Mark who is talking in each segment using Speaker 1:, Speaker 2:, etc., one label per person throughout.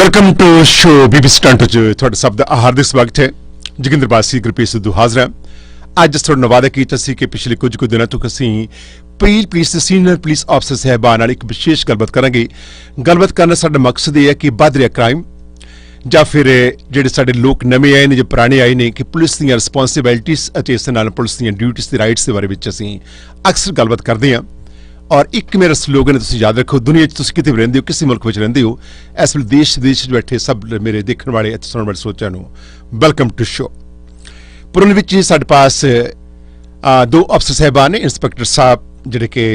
Speaker 1: Welcome to show BBC Toronto च तुहाडा सब दा हार्दिक स्वागत है। जोगिंदर बासी गुरप्रीत सिद्धू हाज़र है। अज तुहाडे नाल वादा कीता सी कि पिछले कुछ दिनों तो असीं पील पुलिस दे सीनियर पुलिस अफसर साहिबान नाल एक विशेष गलबात करांगे। गलबात करना साडा मकसद यह है कि वध रिहा क्राइम जां फिर जिहड़े साडे लोग नवे आए ने जो पुराने आए ने कि पुलिस दीआं रिस्पोंसिबिलिटीज़ अते इस नाल पुलिस दीआं ड्यूटीज़ ते राइट्स दे बारे विच असीं अक्सर गलबात करदे हां। और एक मेरा स्लोगन है, तुसीं याद रखो, दुनिया तुसीं किते भी रहिंदे हो, किसी मुल्क में रहिंदे हो, इस वेले देश विदेश बैठे सब मेरे देखने वाले अते सुनने वाले सोचां नूं वेलकम टू शो। पर उन्हां विच साडे पास दो अफसर साहिबान ने, इंस्पैक्टर साहब जिहड़े कि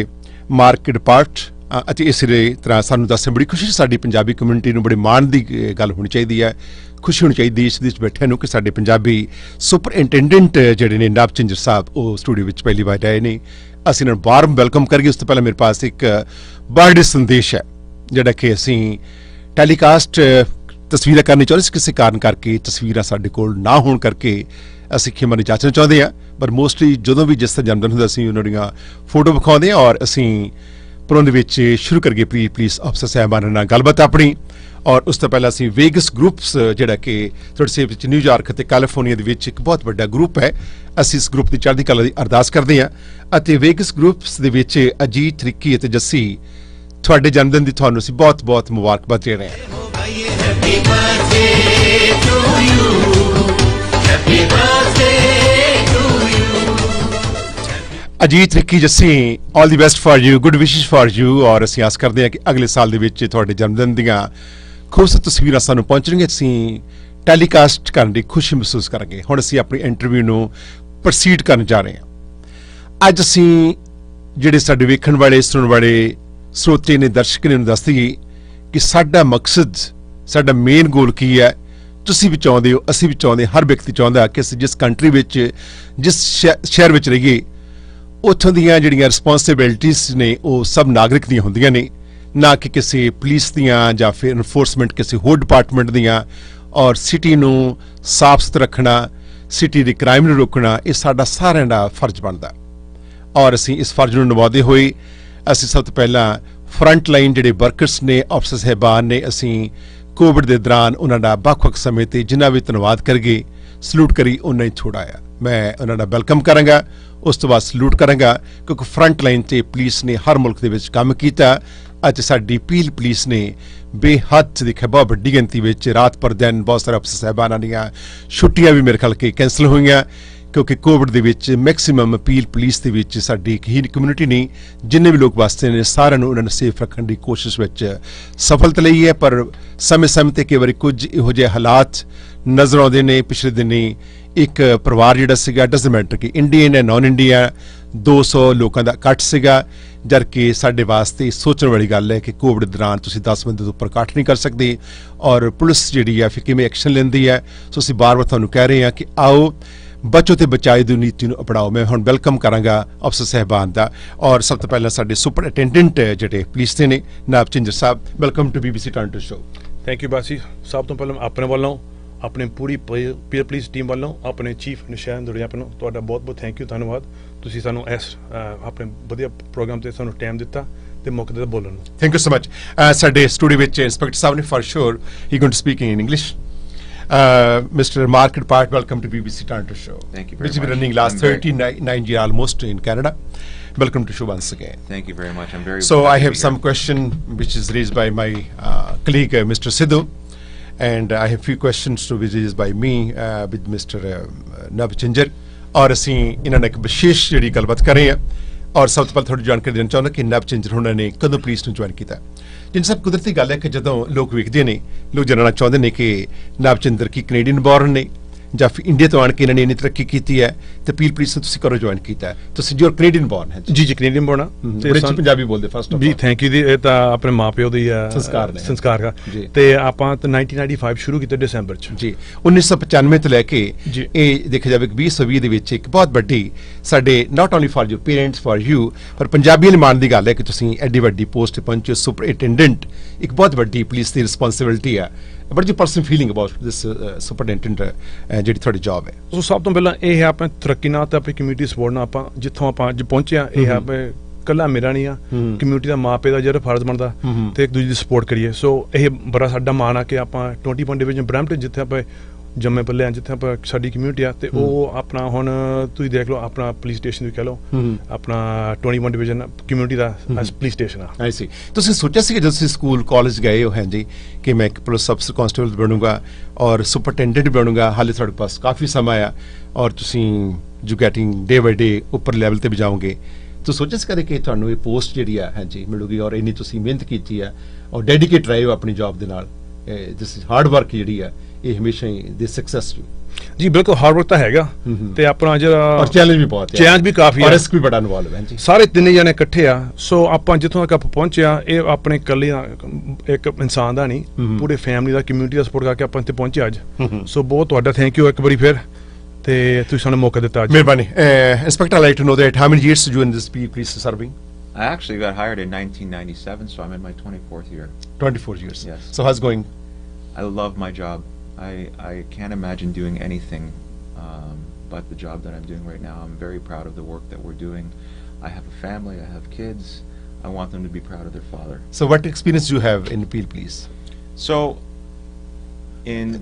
Speaker 1: मार्केट पार्ट अते इस तरह सानूं दस्सण बड़ी खुशी साडी पंजाबी कम्यूनिटी नूं बड़े माण दी गल होनी चाहिदी है, खुशी होनी चाहिए देश विदेश बैठे नूं कि साडे पंजाबी सुपरिंटेंडेंट जिहड़े ने नव झिंझर साहब वो स्टूडियो विच पहली बार आए ने। असीं इन्हां नूं वार्म वेलकम करिए। उस तो पहले मेरे पास एक बर्थडे संदेश है जिहड़ा कि असीं टैलीकास्ट तस्वीरां करनी चाਹੁੰਦੇ ਸੀ, किसी कारण करके तस्वीरां साडे कोल ना होण करके असीं खिमा नहीं जाचना चाਹੁੰਦੇ ਹਾਂ। पर मोस्टली ਜਦੋਂ भी जिस तरह जन्मदिन ਹੁੰਦਾ ਅਸੀਂ ਉਹਨਾਂ ਦੀਆਂ फोटो ਵਿਖਾਉਂਦੇ ਹਾਂ। और ਅਸੀਂ पर ਉਹਦੇ ਵਿੱਚ शुरू करिए प्री पुलिस अफसर साहिबान ਨਾਲ ਗੱਲਬਾਤ ਆਪਣੀ। और उस तो पहले असीं वेगस ग्रुप्स जिहड़ा कि तुहाडे सेव विच न्यूयॉर्क ते कैलिफोर्निया दे विच एक बहुत वड्डा ग्रुप है, असीं इस ग्रुप दी चढ़दी कला दी अरदास करदे हां। अते वेगस ग्रुप्स दे विच अजीत, रिक्की अते जस्सी तुहाडे जन्मदिन दी तुहानूं असीं बहुत बहुत मुबारकबाद दे रहे हां। Ajeet, Ricky, Jassi, all the best for you, good wishes for you. और असीं आस करदे हां कि अगले साल दे विच तुहाडे जन्मदिन दीआं खूबसूरत तस्वीरां सानूं पहुंचणगीਆਂ, असीं टैलीकास्ट करन दी खुशी महसूस करांगे। हुण असीं अपनी इंटरव्यू नूं प्रोसीड करन जा रहे हां। अज असीं जिहड़े साडे वेखण वाले सुणन वाले श्रोते ने, दर्शक ने, दस दईए कि साडा मकसद, साडा मेन गोल की है। तुसीं भी चाहुंदे हो, असीं भी चाहुंदे, हर व्यक्ति चाहुंदा कि असीं जिस कंट्री विच, जिस शहर विच रहीए, उत्थों दीआं जिहड़ियां रिस्पोंसिबिलिटीज़ ने वो सब नागरिक दीआं हुंदियां ने, ना कि किसी पुलिस दियां जां फिर इनफोर्समेंट किसी होर डिपार्टमेंट दियां। और सिटी नूं साफ सुथरा रखना, सिटी दे क्राइम नूं रोकना, ये साडा सारिआं दा फर्ज बनदा। और असीं इस फर्ज नूं निभाउंदे होए असीं सब तो पहलां फ्रंट लाइन जिहड़े वर्कर्स ने, अफसर साहिबान ने, असीं कोविड दे दौरान उन्हां दा वख-वख समय ते जिन्ना भी धन्नवाद करगे, सलूट करी उन्ना ही थोड़ा आ। मैं उन्हां दा वेलकम करांगा, उस तो बाद सलूट करांगा, क्योंकि फ्रंट लाइन ते पुलिस ने हर मुल्क दे विच काम कीता। अज साडी पील पुलिस ने बेहद देखिया बहुत वड्डी गिनती विच रात पर दिन बहुत सारे अफसर साहिबानां दीआं छुट्टियां भी मेरे ख्याल के कैंसल होईआं, क्योंकि कोविड दे विच मैक्सीमम अपील पुलिस दे विच साडी एक ही कम्यूनिटी नहीं, जिन्ने भी लोग वसदे ने सारिआं नूं उन्हां नूं सेफ रखण दी कोशिश विच सफलता लई है। पर समय समय ते कई वारी कुछ इहो जिहे हालात नज़र आउंदे ने। पिछले दिनी एक परिवार जिहड़ा सीगा, डजंट मैटर कि इंडियन है नॉन इंडियन, 200 लोगों का इकट्ठ सीगा, जबकि साडे वास्ते सोचण वाली गल है कि कोविड दौरान तुसीं 10 बंदे तो उपर इकट्ठ नहीं कर सकते। और पुलिस जिहड़ी है फिर किवें एक्शन लैंदी है। सो असीं बार बार तुहानूं कह रहे हैं कि आओ बचो ते बचाए दी नीति नूं अपनाओ। मैं हुण वेलकम करांगा अफसर साहिबान दा। और सब तो पहला साडे सुपरिटेंडेंट जिहड़े पुलिस दे ने, नव झिंझर साहब, welcome to BBC Toronto show.
Speaker 2: Thank you Bassi. सब तो पहले अपने वालों, अपने पूरी पील पुलिस टीम वालों, अपने चीफ निशान दुरियापन नूं तुहाडा बहुत बहुत थैंक यू, धन्नवाद। तुसीं सानूं इस अपने वधिया प्रोग्राम ते सानूं टाइम दिता ते मौके ते बोलण नूं।
Speaker 1: Thank you so much. साडे स्टूडियो विच इंस्पैक्टर साहब ने, for sure he going to speak in English. Mr. Market Part, welcome to BBC Toronto show.
Speaker 3: Thank you very much.
Speaker 1: Which has been running last 39 years almost in Canada. Welcome to show once again.
Speaker 3: Thank you very much. I'm very.
Speaker 1: So I have some question which is raised by my colleague Mr. Sidhu, and I have few questions to be raised by me with Mr. Nab Chinjar. और असीं इन्हां नाल एक विशेष जिहड़ी गलबात कर रहे हैं। और सब तो पहले थोड़ी जानकारी देना चाहुंदा कि नब झिंझर हुणां ने कदों पुलिस नूं ज्वाइन कीता। जिन सब कुदरती गल है कि जदों लोग वेखदे ने, लोग जानना चाहुंदे ने कि नव झिंझर की कैनेडियन बॉर्न ने जां फिर इंडिया तो आण के इन्हां ने इन्नी तरक्की कीती है, ते पील पुलिस नूं तुसीं कदों ज्वाइन कीता है? तुसीं जो कैनेडियन बॉर्न है
Speaker 2: जी कैनेडियन बॉर्न
Speaker 1: बड़े पंजाबी बोलदे फर्स्ट ऑफ
Speaker 2: जी। थैंक यू दी। ਇਹ ਤਾਂ ਆਪਣੇ ਮਾਪਿਓ ਦੀ ਸੰਸਕਾਰ ਦਾ ਤੇ ਆਪਾਂ ਤਾਂ 1995 ਸ਼ੁਰੂ ਕੀਤਾ ਦਸੰਬਰ ਚ
Speaker 1: ਜੀ। 1995 ਤੋਂ ਲੈ ਕੇ
Speaker 2: ਜੀ
Speaker 1: ਇਹ ਦੇਖਿਆ ਜਾਵੇ ਕਿ 2020 ਦੇ ਵਿੱਚ ਇੱਕ ਬਹੁਤ ਵੱਡੀ ਸਾਡੇ not only for you parents, for you, ਪਰ ਪੰਜਾਬੀਆਂ ਲਈ ਮਾਣ ਦੀ ਗੱਲ ਹੈ ਕਿ ਤੁਸੀਂ ਐਡੀ ਵੱਡੀ ਪੋਸਟ ਤੇ ਪਹੁੰਚੇ। ਸੁਪਰਿੰਟੈਂਡੈਂਟ ਇੱਕ ਬਹੁਤ ਵੱਡੀ ਪੁਲਿਸ ਦੀ ਰਿਸਪੌਂਸਿਬਿਲਿਟੀ ਹੈ। What is your personal feeling about this superintendent ਜਿਹੜੀ ਤੁਹਾਡੀ ਜੌਬ ਹੈ?
Speaker 2: ਸੋ ਸਭ ਤੋਂ ਪਹਿਲਾਂ ਇਹ ਹੈ ਆਪਣੇ ਤਰੱਕੀ ਨਾਲ ਤੇ ਆਪਣੀ ਕਮਿਊਨਿਟੀ ਸਪੋਰਟ ਨਾਲ ਆਪਾਂ ਜਿੱਥੋਂ ਆਪਾਂ ਅੱਜ ਪਹੁੰਚੇ ਆ, ਇਹ ਹੈ ਕੱਲਾ ਮੇਰਾ ਨਹੀਂ ਆ ਕਮਿਊਨਿਟੀ ਦਾ ਮਾਪੇ ਦਾ ਜਿਹੜਾ ਫਰਜ਼ ਬਣਦਾ ਤੇ ਇੱਕ ਦੂਜੇ ਦੀ ਸਪੋਰਟ ਕਰੀਏ। ਸੋ ਇਹ ਬੜਾ ਸਾਡਾ ਮਾਣ ਆ ਕਿ ਆਪਾਂ 21 ਡਿਵੀਜ਼ਨ ਬ੍ਰੈਂਪਟਨ ਜਿੱਥੇ ਆਪਾਂ ਜੰਮੇ ਪੱਲੇ ਆ, ਜਿੱਥੇ ਆਪਾਂ ਸਾਡੀ ਕਮਿਊਨਿਟੀ ਆ, ਤੇ ਉਹ ਆਪਣਾ ਹੁਣ ਤੁਸੀਂ ਦੇਖ ਲਓ ਆਪਣਾ ਪੁਲਿਸ ਸਟੇਸ਼ਨ ਵੀ ਕਹਿ ਲਓ ਆਪਣਾ 21 ਡਿਵੀਜ਼ਨ ਕਮਿਊਨਿਟੀ ਦਾ ਪੁਲਿਸ ਸਟੇਸ਼ਨ ਆ।
Speaker 1: ਆਈ ਸੀ। ਤੁਸੀਂ ਸੋਚਿਆ ਸੀ ਕਿ ਜਦੋਂ ਤੁਸੀਂ ਸਕੂਲ ਕਾਲਜ ਗਏ ਹੋ ਹਾਂਜੀ ਕਿ ਮੈਂ ਇੱਕ ਪੁਲਿਸ ਅਫਸਰ ਕਾਂਸਟੇਬਲ ਬਣੂੰਗਾ ਔਰ ਸੁਪਰਟੈਂਡੈਂਟ ਬਣੂੰਗਾ, ਹਾਲੇ ਤੁਹਾਡੇ ਪਾਸ ਕਾਫੀ ਸਮਾਂ ਆ ਔਰ ਤੁਸੀਂ ਜੋ ਗੈਟਿੰਗ ਡੇ ਬਾਈ ਡੇ ਉੱਪਰ ਲੈਵਲ ਤੇ ਵੀ ਜਾਓਗੇ, ਤੁਸੀਂ ਸੋਚਿਆ ਸੀ ਕਦੇ ਕਿ ਤੁਹਾਨੂੰ ਇਹ ਪੋਸਟ ਜਿਹੜੀ ਆ ਹਾਂਜੀ ਮਿਲੂਗੀ ਔਰ ਇੰਨੀ ਤੁਸੀਂ ਮਿਹਨਤ ਕੀਤੀ ਆ ਔਰ ਡੈਡੀਕੇਟ ਰਹੇ ਹੋ ਆਪਣੀ ਜੌਬ ਦੇ ਨਾਲ, ਜਿਸ ਹਾਰਡ ਵਰਕ ਜਿਹੜੀ ਆ ਇਹ ਹਮੇਸ਼ਾ ਹੀ ਦੀ ਸਕਸੈਸ
Speaker 2: ਜੀ ਬਿਲਕੁਲ ਹਾਰਡ ਵਰਕ ਤਾਂ ਹੈਗਾ ਤੇ ਆਪਣਾ ਜਿਹੜਾ
Speaker 1: ਔਰ ਚੈਲੰਜ ਵੀ ਬਹੁਤ ਹੈ,
Speaker 2: ਚੈਲੰਜ ਵੀ ਕਾਫੀ
Speaker 1: ਔਰ ਰਿਸਕ ਵੀ ਬੜਾ ਇਨਵੋਲਵ ਹੈ ਜੀ।
Speaker 2: ਸਾਰੇ ਤਿੰਨੇ ਜਣੇ ਇਕੱਠੇ ਆ। ਸੋ ਆਪਾਂ ਜਿੱਥੋਂ ਤੱਕ ਆਪਾਂ ਪਹੁੰਚਿਆ ਇਹ ਆਪਣੇ ਇਕੱਲੇ ਇੱਕ ਇਨਸਾਨ ਦਾ ਨਹੀਂ, ਪੂਰੇ ਫੈਮਿਲੀ ਦਾ ਕਮਿਊਨਿਟੀ ਦਾ ਸਪੋਰਟ ਕਰਕੇ ਆਪਾਂ ਇੱਥੇ ਪਹੁੰਚੇ ਅੱਜ। ਸੋ ਬਹੁਤ ਤੁਹਾਡਾ ਥੈਂਕ ਯੂ ਇੱਕ ਵਾਰੀ ਫਿਰ ਤੇ ਤੁਸੀਂ ਸਾਨੂੰ ਮੌਕਾ ਦਿੱਤਾ ਅੱਜ।
Speaker 1: ਮਿਹਰਬਾਨੀ। Inspector I like to know that how many years you in this police serving?
Speaker 3: I actually got hired in 1997, so I'm in my 24th year.
Speaker 1: 24 years.
Speaker 3: Yes.
Speaker 1: So how's it going?
Speaker 3: I love my job. I can't imagine doing anything but the job that I'm doing right now. I'm very proud of the work that we're doing. I have a family, I have kids. I want them to be proud of their father.
Speaker 1: So what experience do you have in Peel Police?
Speaker 3: So in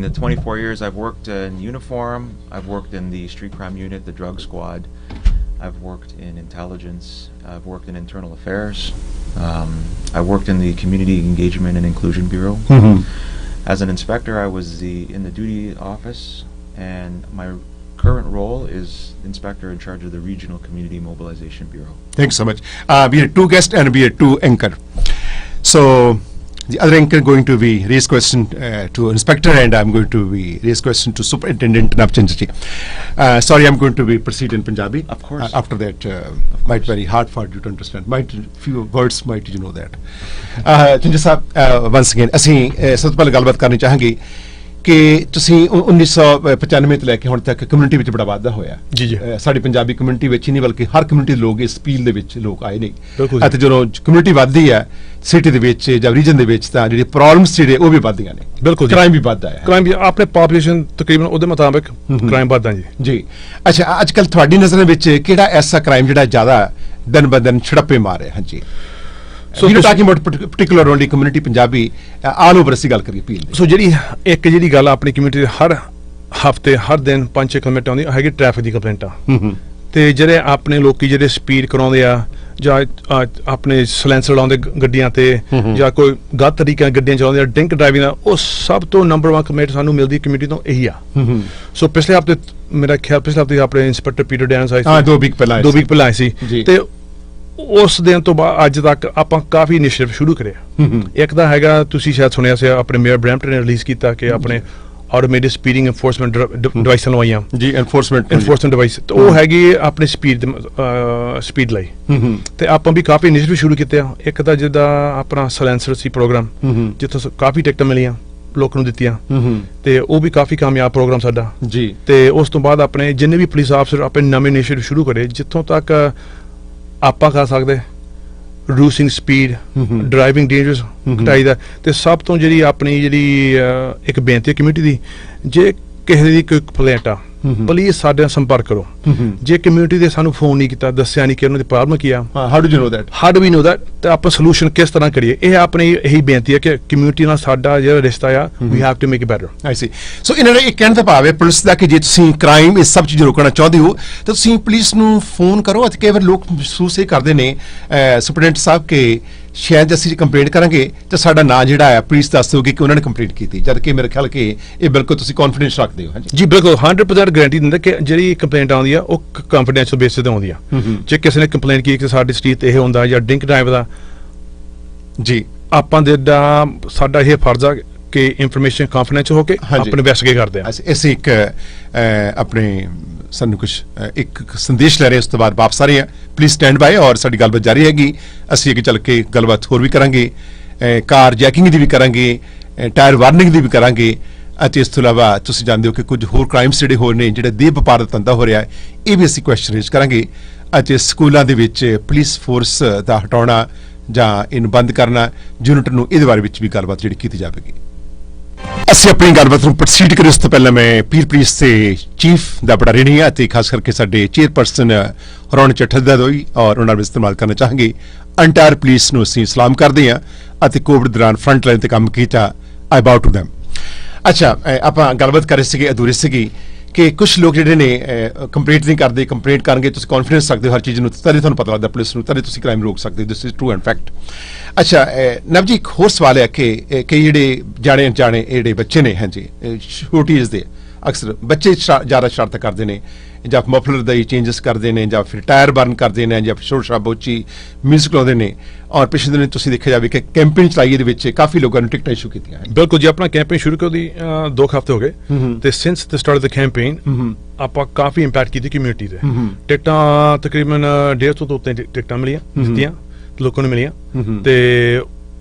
Speaker 3: the 24 years I've worked in uniform, I've worked in the street crime unit, the drug squad, I've worked in intelligence, I've worked in internal affairs, I worked in the Community Engagement and Inclusion Bureau. As an inspector, I was in the duty office, and my current role is inspector in charge of the Regional Community Mobilization Bureau.
Speaker 1: Thanks so much. We had two guests and we had two anchor. So the other anchor going to be raise question to inspector, and I'm going to be raise question to Superintendent Navchandji. Sorry, I'm going to be proceed in Punjabi.
Speaker 3: Of course.
Speaker 1: After that, might very hard for you to understand. Might few words might you know that. Chandra sahab, once again, ਅਸੀਂ ਸਭ ਤੋਂ ਪਹਿਲਾਂ ਗੱਲਬਾਤ ਕਰਨੀ ਚਾਹਾਂਗੇ ਕਿ ਤੁਸੀਂ 1995 ਤੋਂ ਲੈ ਕੇ ਹੁਣ ਤੱਕ ਕਮਿਊਨਿਟੀ ਵਿੱਚ ਬੜਾ ਵਾਧਾ ਹੋਇਆ।
Speaker 2: ਜੀ ਜੀ।
Speaker 1: ਸਾਡੀ ਪੰਜਾਬੀ ਕਮਿਊਨਿਟੀ ਵਿੱਚ ਹੀ ਨਹੀਂ ਬਲਕਿ ਹਰ ਕਮਿਊਨਿਟੀ ਦੇ ਲੋਕ ਇਸ ਪੀਲ ਦੇ ਵਿੱਚ ਲੋਕ ਆਏ ਨੇ।
Speaker 2: ਬਿਲਕੁਲ।
Speaker 1: ਅਤੇ ਜਦੋਂ ਕਮਿਊਨਿਟੀ ਵੱਧਦੀ ਹੈ ਸਿਟੀ ਦੇ ਵਿੱਚ ਜਾਂ ਰੀਜਨ ਦੇ ਵਿੱਚ ਤਾਂ ਜਿਹੜੀ ਪ੍ਰੋਬਲਮਸ ਜਿਹੜੇ ਉਹ ਵੀ ਵੱਧਦੀਆਂ ਨੇ।
Speaker 2: ਬਿਲਕੁਲ।
Speaker 1: ਕ੍ਰਾਈਮ ਵੀ ਵੱਧਦਾ ਹੈ।
Speaker 2: ਕ੍ਰਾਈਮ ਵੀ ਆਪਣੇ ਪਾਪੂਲੇਸ਼ਨ ਤਕਰੀਬਨ ਉਹਦੇ ਮੁਤਾਬਕ ਕ੍ਰਾਈਮ ਵੱਧਦਾ ਜੀ।
Speaker 1: ਜੀ। ਅੱਛਾ, ਅੱਜ ਕੱਲ ਤੁਹਾਡੀ ਨਜ਼ਰ ਵਿੱਚ ਕਿਹੜਾ ਐਸਾ ਕ੍ਰਾਈਮ ਜਿਹੜਾ ਜ਼ਿਆਦਾ ਦਿਨ ਬ ਦਿਨ ਛੜੱਪੇ ਮਾਰ ਰਿਹਾ? ਹਾਂਜੀ। So we're talking about particular only community Punjabi, all over ਅਸੀਂ ਗੱਲ ਕਰੀਏ ਪੀਲ।
Speaker 2: ਸੋ ਜਿਹੜੀ ਗੱਲ ਆਪਣੀ ਕਮਿਊਨਿਟੀ ਦੇ ਹਰ ਹਫਤੇ ਹਰ ਦਿਨ 5-6 ਕੰਪਲੇਂਟ ਆਉਂਦੀ ਹੈਗੀ ਟ੍ਰੈਫਿਕ ਦੀ ਕੰਪਲੇਂਟਾਂ। ਤੇ ਜਿਹੜੇ ਆਪਣੇ ਲੋਕੀ ਜਿਹੜੇ ਸਪੀਡ ਕਰਾਉਂਦੇ ਆ ਜਾਂ ਆਪਣੇ ਸਲੈਂਸਰ ਲਾਉਂਦੇ ਗੱਡੀਆਂ ਤੇ ਜਾਂ ਕੋਈ ਗਲਤ ਤਰੀਕੇ ਨਾਲ ਗੱਡੀਆਂ ਚਲਾਉਂਦੇ ਆ, ਡਰਿੰਕ ਡਰਾਈਵਿੰਗ ਦਾ, ਉਹ ਸਭ ਤੋਂ ਨੰਬਰ 1 ਕੰਪਲੇਂਟ ਸਾਨੂੰ ਮਿਲਦੀ ਕਮਿਊਨਿਟੀ ਤੋਂ ਇਹੀ ਆ। ਸੋ ਪਿਛਲੇ ਹਫਤੇ ਮੇਰਾ ਖਿਆਲ ਪਿਛਲੇ ਹਫਤੇ ਆਪਣੇ ਇੰਸਪੈਕਟਰ ਪੀਟਰ ਡੈਨਸ ਆਏ ਸੀ।
Speaker 1: 2 ਵੀਕ ਪਹਿਲਾਂ ਆਏ ਸੀ
Speaker 2: ਤੇ ਉਸ ਦਿਨ ਤੋਂ ਬਾਅਦ ਅੱਜ ਤੱਕ ਆਪਾਂ ਕਾਫੀ ਇਨੀਸ਼ੀਏਟਿਵ ਸ਼ੁਰੂ ਕਰਿਆ। ਇੱਕ ਤਾਂ ਹੈਗਾ ਤੁਸੀਂ ਸ਼ਾਇਦ ਸੁਣਿਆ ਸੀ ਆਪਣੇ ਮੇਅਰ ਬ੍ਰੈਂਪਟਨ ਨੇ ਰਿਲੀਜ਼ ਕੀਤਾ ਕਿ ਆਪਣੇ ਆਟੋਮੇਟਿਡ ਸਪੀਡਿੰਗ ਐਨਫੋਰਸਮੈਂਟ ਡਿਵਾਈਸਾਂ ਲਵਾਈਆਂ ਜੀ। ਐਨਫੋਰਸਮੈਂਟ ਡਿਵਾਈਸ ਤੇ ਉਹ ਹੈਗੀ ਆਪਣੀ ਸਪੀਡ ਲਈ। ਤੇ ਆਪਾਂ ਵੀ ਕਾਫੀ ਇਨੀਸ਼ੀਏਟਿਵ ਸ਼ੁਰੂ ਕੀਤੇ ਆ। ਇੱਕ ਤਾਂ ਜਿੱਦਾਂ ਆਪਣਾ ਸਲੈਂਸਰ ਸੀ ਪ੍ਰੋਗਰਾਮ ਜਿੱਥੋਂ ਕਾਫੀ ਟਿਕਟਾਂ ਮਿਲੀਆਂ ਲੋਕਾਂ ਨੂੰ ਦਿੱਤੀਆਂ ਤੇ ਉਹ ਵੀ ਕਾਫੀ ਕਾਮਯਾਬ ਪ੍ਰੋਗਰਾਮ ਸਾਡਾ ਜੀ। ਤੇ ਉਸ ਤੋਂ ਬਾਅਦ ਆਪਣੇ ਜਿੰਨੇ ਵੀ ਪੁਲਿਸ ਆਫਸਰ ਆਪਣੇ ਨਵੇਂ ਇਨੀਸ਼ੀਏਟਿਵ ਸ਼ੁਰੂ ਕਰੇ ਜਿੱਥੋਂ ਤੱਕ ਆਪਾਂ ਕਰ ਸਕਦੇ ਰੂਸਿੰਗ ਸਪੀਡ ਡਰਾਈਵਿੰਗ ਡੇਂਜਰਸ ਘਟਾਈ ਦਾ। ਤੇ ਸਭ ਤੋਂ ਜਿਹੜੀ ਆਪਣੀ ਜਿਹੜੀ ਇੱਕ ਬੇਨਤੀ ਕਮਿਊਨਿਟੀ ਦੀ, ਜੇ ਕਿਸੇ ਦੀ ਕੋਈ ਕੰਪਲੇਂਟ ਆ ਪਲੀਜ਼ ਸਾਡੇ ਨਾਲ ਸੰਪਰਕ ਕਰੋ। ਜੇ ਕਮਿਊਨਿਟੀ ਦੇ ਸਾਨੂੰ ਫੋਨ ਨਹੀਂ ਕੀਤਾ, ਦੱਸਿਆ ਨਹੀਂ ਕਿ ਉਹਨਾਂ ਦੀ ਪ੍ਰੋਬਲਮ ਕੀ ਆ, how do we know that ਤੇ ਆਪਾਂ ਸੋਲੂਸ਼ਨ ਕਿਸ ਤਰ੍ਹਾਂ ਕਰੀਏ। ਇਹ ਆਪਣੀ ਇਹੀ ਬੇਨਤੀ ਹੈ ਕਿ ਕਮਿਊਨਿਟੀ ਨਾਲ ਸਾਡਾ ਜਿਹੜਾ ਰਿਸ਼ਤਾ ਆ we have to make it better. I see.
Speaker 1: So ਇਹਨਾਂ ਦਾ ਇਹ ਕਹਿਣ ਦਾ ਭਾਵ ਹੈ ਪੁਲਿਸ ਦਾ ਕਿ ਜੇ ਤੁਸੀਂ ਕ੍ਰਾਈਮ ਇਸ ਸਭ ਚੀਜ਼ ਰੋਕਣਾ ਚਾਹੁੰਦੇ ਹੋ ਤਾਂ ਤੁਸੀਂ ਪੁਲਿਸ ਨੂੰ ਫੋਨ ਕਰੋ। ਅਤੇ ਕਈ ਵਾਰ ਲੋਕ ਮਹਿਸੂਸ ਇਹ ਕਰਦੇ ਨੇ ਸੁਪਰਡੈਂਟ ਸਾਹਿਬ ਕਿ ਸ਼ਾਇਦ ਅਸੀਂ ਕੰਪਲੇਂਟ ਕਰਾਂਗੇ ਤਾਂ ਸਾਡਾ ਨਾਂ ਜਿਹੜਾ ਹੈ ਪੁਲਿਸ ਦੱਸ ਦੇਊਗੀ ਕਿ ਉਹਨਾਂ ਨੇ ਕੰਪਲੇਂਟ ਕੀਤੀ, ਜਦ ਕਿ ਮੇਰੇ ਖਿਆਲ ਕਿ ਇਹ ਬਿਲਕੁਲ ਤੁਸੀਂ ਕੌਨਫੀਡੈਂਸ ਰੱਖਦੇ ਹੋ। ਹਾਂਜੀ ਜੀ
Speaker 2: ਬਿਲਕੁਲ 100% ਗਾਰੰਟੀ ਦਿੰਦਾ ਕਿ ਜਿਹੜੀ ਕੰਪਲੇਂਟ ਆਉਂਦੀ ਆ ਉਹ ਕੰਫੀਡੈਂਸ਼ੀਅਲ ਬੇਸਿਸ ਤੇ ਆਉਂਦੀ ਆ। ਜੇ ਕਿਸੇ ਨੇ ਕੰਪਲੇਂਟ ਕੀਤੀ ਕਿ ਸਾਡੀ ਸਟਰੀਟ ਤੇ ਇਹ ਹੁੰਦਾ ਜਾਂ ਡਰਿੰਕ ਡਰਾਈਵ ਦਾ ਜੀ, ਆਪਾਂ ਦੇ ਸਾਡਾ ਇਹ ਫਰਜ਼ ਆ ਕਿ ਇਨਫੋਰਮੇਸ਼ਨ ਕੰਫੀਡੈਂਸ਼ੀਅਲ ਹੋ ਕੇ ਆਪਾਂ ਇਨਵੈਸਟੀਗੇਟ ਕਰਦੇ ਆ।
Speaker 1: ਅਸੀਂ ਇੱਕ ਆਪਣੇ ਸਾਨੂੰ ਕੁਝ ਇੱਕ ਸੰਦੇਸ਼ ਲੈ ਰਹੇ ਉਸ ਤੋਂ ਬਾਅਦ ਵਾਪਸ ਆ ਰਹੇ ਹਾਂ। ਪਲੀਜ਼ ਸਟੈਂਡ ਬਾਏ ਔਰ ਸਾਡੀ ਗੱਲਬਾਤ ਜਾਰੀ ਹੈਗੀ। ਅਸੀਂ ਅੱਗੇ ਚੱਲ ਕੇ ਗੱਲਬਾਤ ਹੋਰ ਵੀ ਕਰਾਂਗੇ, ਕਾਰ ਜੈਕਿੰਗ ਦੀ ਵੀ ਕਰਾਂਗੇ, ਟਾਇਰ ਵਾਰਨਿੰਗ ਦੀ ਵੀ ਕਰਾਂਗੇ। ਅਤੇ ਇਸ ਤੋਂ ਇਲਾਵਾ ਤੁਸੀਂ ਜਾਣਦੇ ਹੋ ਕਿ ਕੁਝ ਹੋਰ ਕ੍ਰਾਈਮਸ ਜਿਹੜੇ ਹੋਰ ਨੇ ਜਿਹੜੇ ਦੇਹ ਵਪਾਰ ਦਾ ਧੰਦਾ ਹੋ ਰਿਹਾ ਇਹ ਵੀ ਅਸੀਂ ਕੁਐਸਚਨ ਰੇਜ਼ ਕਰਾਂਗੇ। ਅਤੇ ਸਕੂਲਾਂ ਦੇ ਵਿੱਚ ਪੁਲਿਸ ਫੋਰਸ ਦਾ ਹਟਾਉਣਾ ਜਾਂ ਇਹਨੂੰ ਬੰਦ ਕਰਨਾ ਯੂਨਿਟ ਨੂੰ ਇਹਦੇ ਬਾਰੇ ਵਿੱਚ ਵੀ ਗੱਲਬਾਤ ਜਿਹੜੀ ਕੀਤੀ ਜਾਵੇਗੀ। ਅਸੀਂ ਆਪਣੀ ਗੱਲਬਾਤ ਨੂੰ ਪ੍ਰੋਸੀਡ ਕਰੀਏ ਉਸ ਤੋਂ ਪਹਿਲਾਂ ਮੈਂ ਪੀਰ ਪੁਲਿਸ ਦੇ ਚੀਫ ਦਾ ਬੜਾ ਰੇਣੀ ਆ ਅਤੇ ਖਾਸ ਕਰਕੇ ਸਾਡੇ ਚੇਅਰਪਰਸਨ ਰੌਣ ਚੱਠਾ ਦੋਈ ਔਰ ਉਹਨਾਂ ਨੂੰ ਇਸਤੇਮਾਲ ਕਰਨਾ ਚਾਹਾਂਗੇ। ਅੰਟਾਇਰ ਪੁਲਿਸ ਨੂੰ ਅਸੀਂ ਸਲਾਮ ਕਰਦੇ ਹਾਂ ਅਤੇ ਕੋਵਿਡ ਦੌਰਾਨ ਫਰੰਟ ਲਾਈਨ ਤੇ ਕੰਮ ਕੀਤਾ। ਆਈ ਬਾਉ ਟੂ ਦੈਮ। ਅੱਛਾ, ਆਪਾਂ ਗੱਲਬਾਤ ਕਰ ਰਹੇ ਸੀਗੇ, ਅਧੂਰੀ ਸੀਗੀ ਕਿ ਕੁਝ ਲੋਕ ਜਿਹੜੇ ਨੇ ਕੰਪਲੇਂਟ ਨਹੀਂ ਕਰਦੇ, ਕੰਪਲੇਂਟ ਕਰਨਗੇ ਤੁਸੀਂ ਕੌਨਫੀਡੈਂਸ ਸਕਦੇ ਹੋ ਹਰ ਚੀਜ਼ ਨੂੰ, ਤਦੇ ਤੁਹਾਨੂੰ ਪਤਾ ਲੱਗਦਾ ਪੁਲਿਸ ਨੂੰ, ਤਦੇ ਤੁਸੀਂ ਕ੍ਰਾਈਮ ਰੋਕ ਸਕਦੇ ਹੋ। This is true and fact. ਅੱਛਾ ਨਵ ਜੀ, ਇੱਕ ਹੋਰ ਸਵਾਲ ਹੈ ਕਿ ਕਈ ਜਿਹੜੇ ਜਾਣੇ ਅਣਜਾਣੇ ਇਹ ਜਿਹੜੇ ਬੱਚੇ ਨੇ, ਹਾਂਜੀ ਛੋਟੀ ਏਜ ਦੇ, ਅਕਸਰ ਬੱਚੇ ਜ਼ਿਆਦਾ ਸ਼ਰਾਰਤਾਂ ਕਰਦੇ ਨੇ, ਜਾਂ ਮਫਲਰ ਦਾ ਹੀ ਚੇਂਜਸ ਕਰਦੇ ਨੇ, ਜਾਂ ਫਿਰ ਟਾਇਰ ਬਰਨ ਕਰਦੇ ਨੇ, ਜਾਂ ਫਿਰ ਸ਼ੋਰ ਸ਼ਰਾਬਾ ਉੱਚੀ ਮਿਊਜ਼ਿਕ ਲਾਉਂਦੇ ਨੇ। ਔਰ ਪਿਛਲੇ ਦਿਨ ਤੁਸੀਂ ਦੇਖਿਆ ਜਾਵੇ ਕਿ ਕੈਂਪੇਨ ਚਲਾਈ ਇਹਦੇ ਵਿੱਚ ਕਾਫੀ ਲੋਕਾਂ ਨੂੰ ਟਿਕਟਾਂ ਇਸ਼ੂ ਕੀਤੀਆਂ ਹਨ।
Speaker 2: ਬਿਲਕੁਲ ਜੀ, ਆਪਣਾ ਕੈਂਪੇਨ ਸ਼ੁਰੂ ਕਰਦੀ 2 ਹਫ਼ਤੇ ਹੋ ਗਏ ਤੇ since the start of the campaign ਆਪਾਂ ਕਾਫੀ ਇੰਪੈਕਟ ਕੀਤੀ ਕਮਿਊਨਿਟੀ ਤੇ। ਟਿਕਟਾਂ ਤਕਰੀਬਨ 150 ਤੋਂ ਉੱਤੇ ਟਿਕਟਾਂ ਮਿਲੀਆਂ, ਦਿੱਤੀਆਂ ਲੋਕਾਂ ਨੂੰ ਮਿਲੀਆਂ। ਤੇ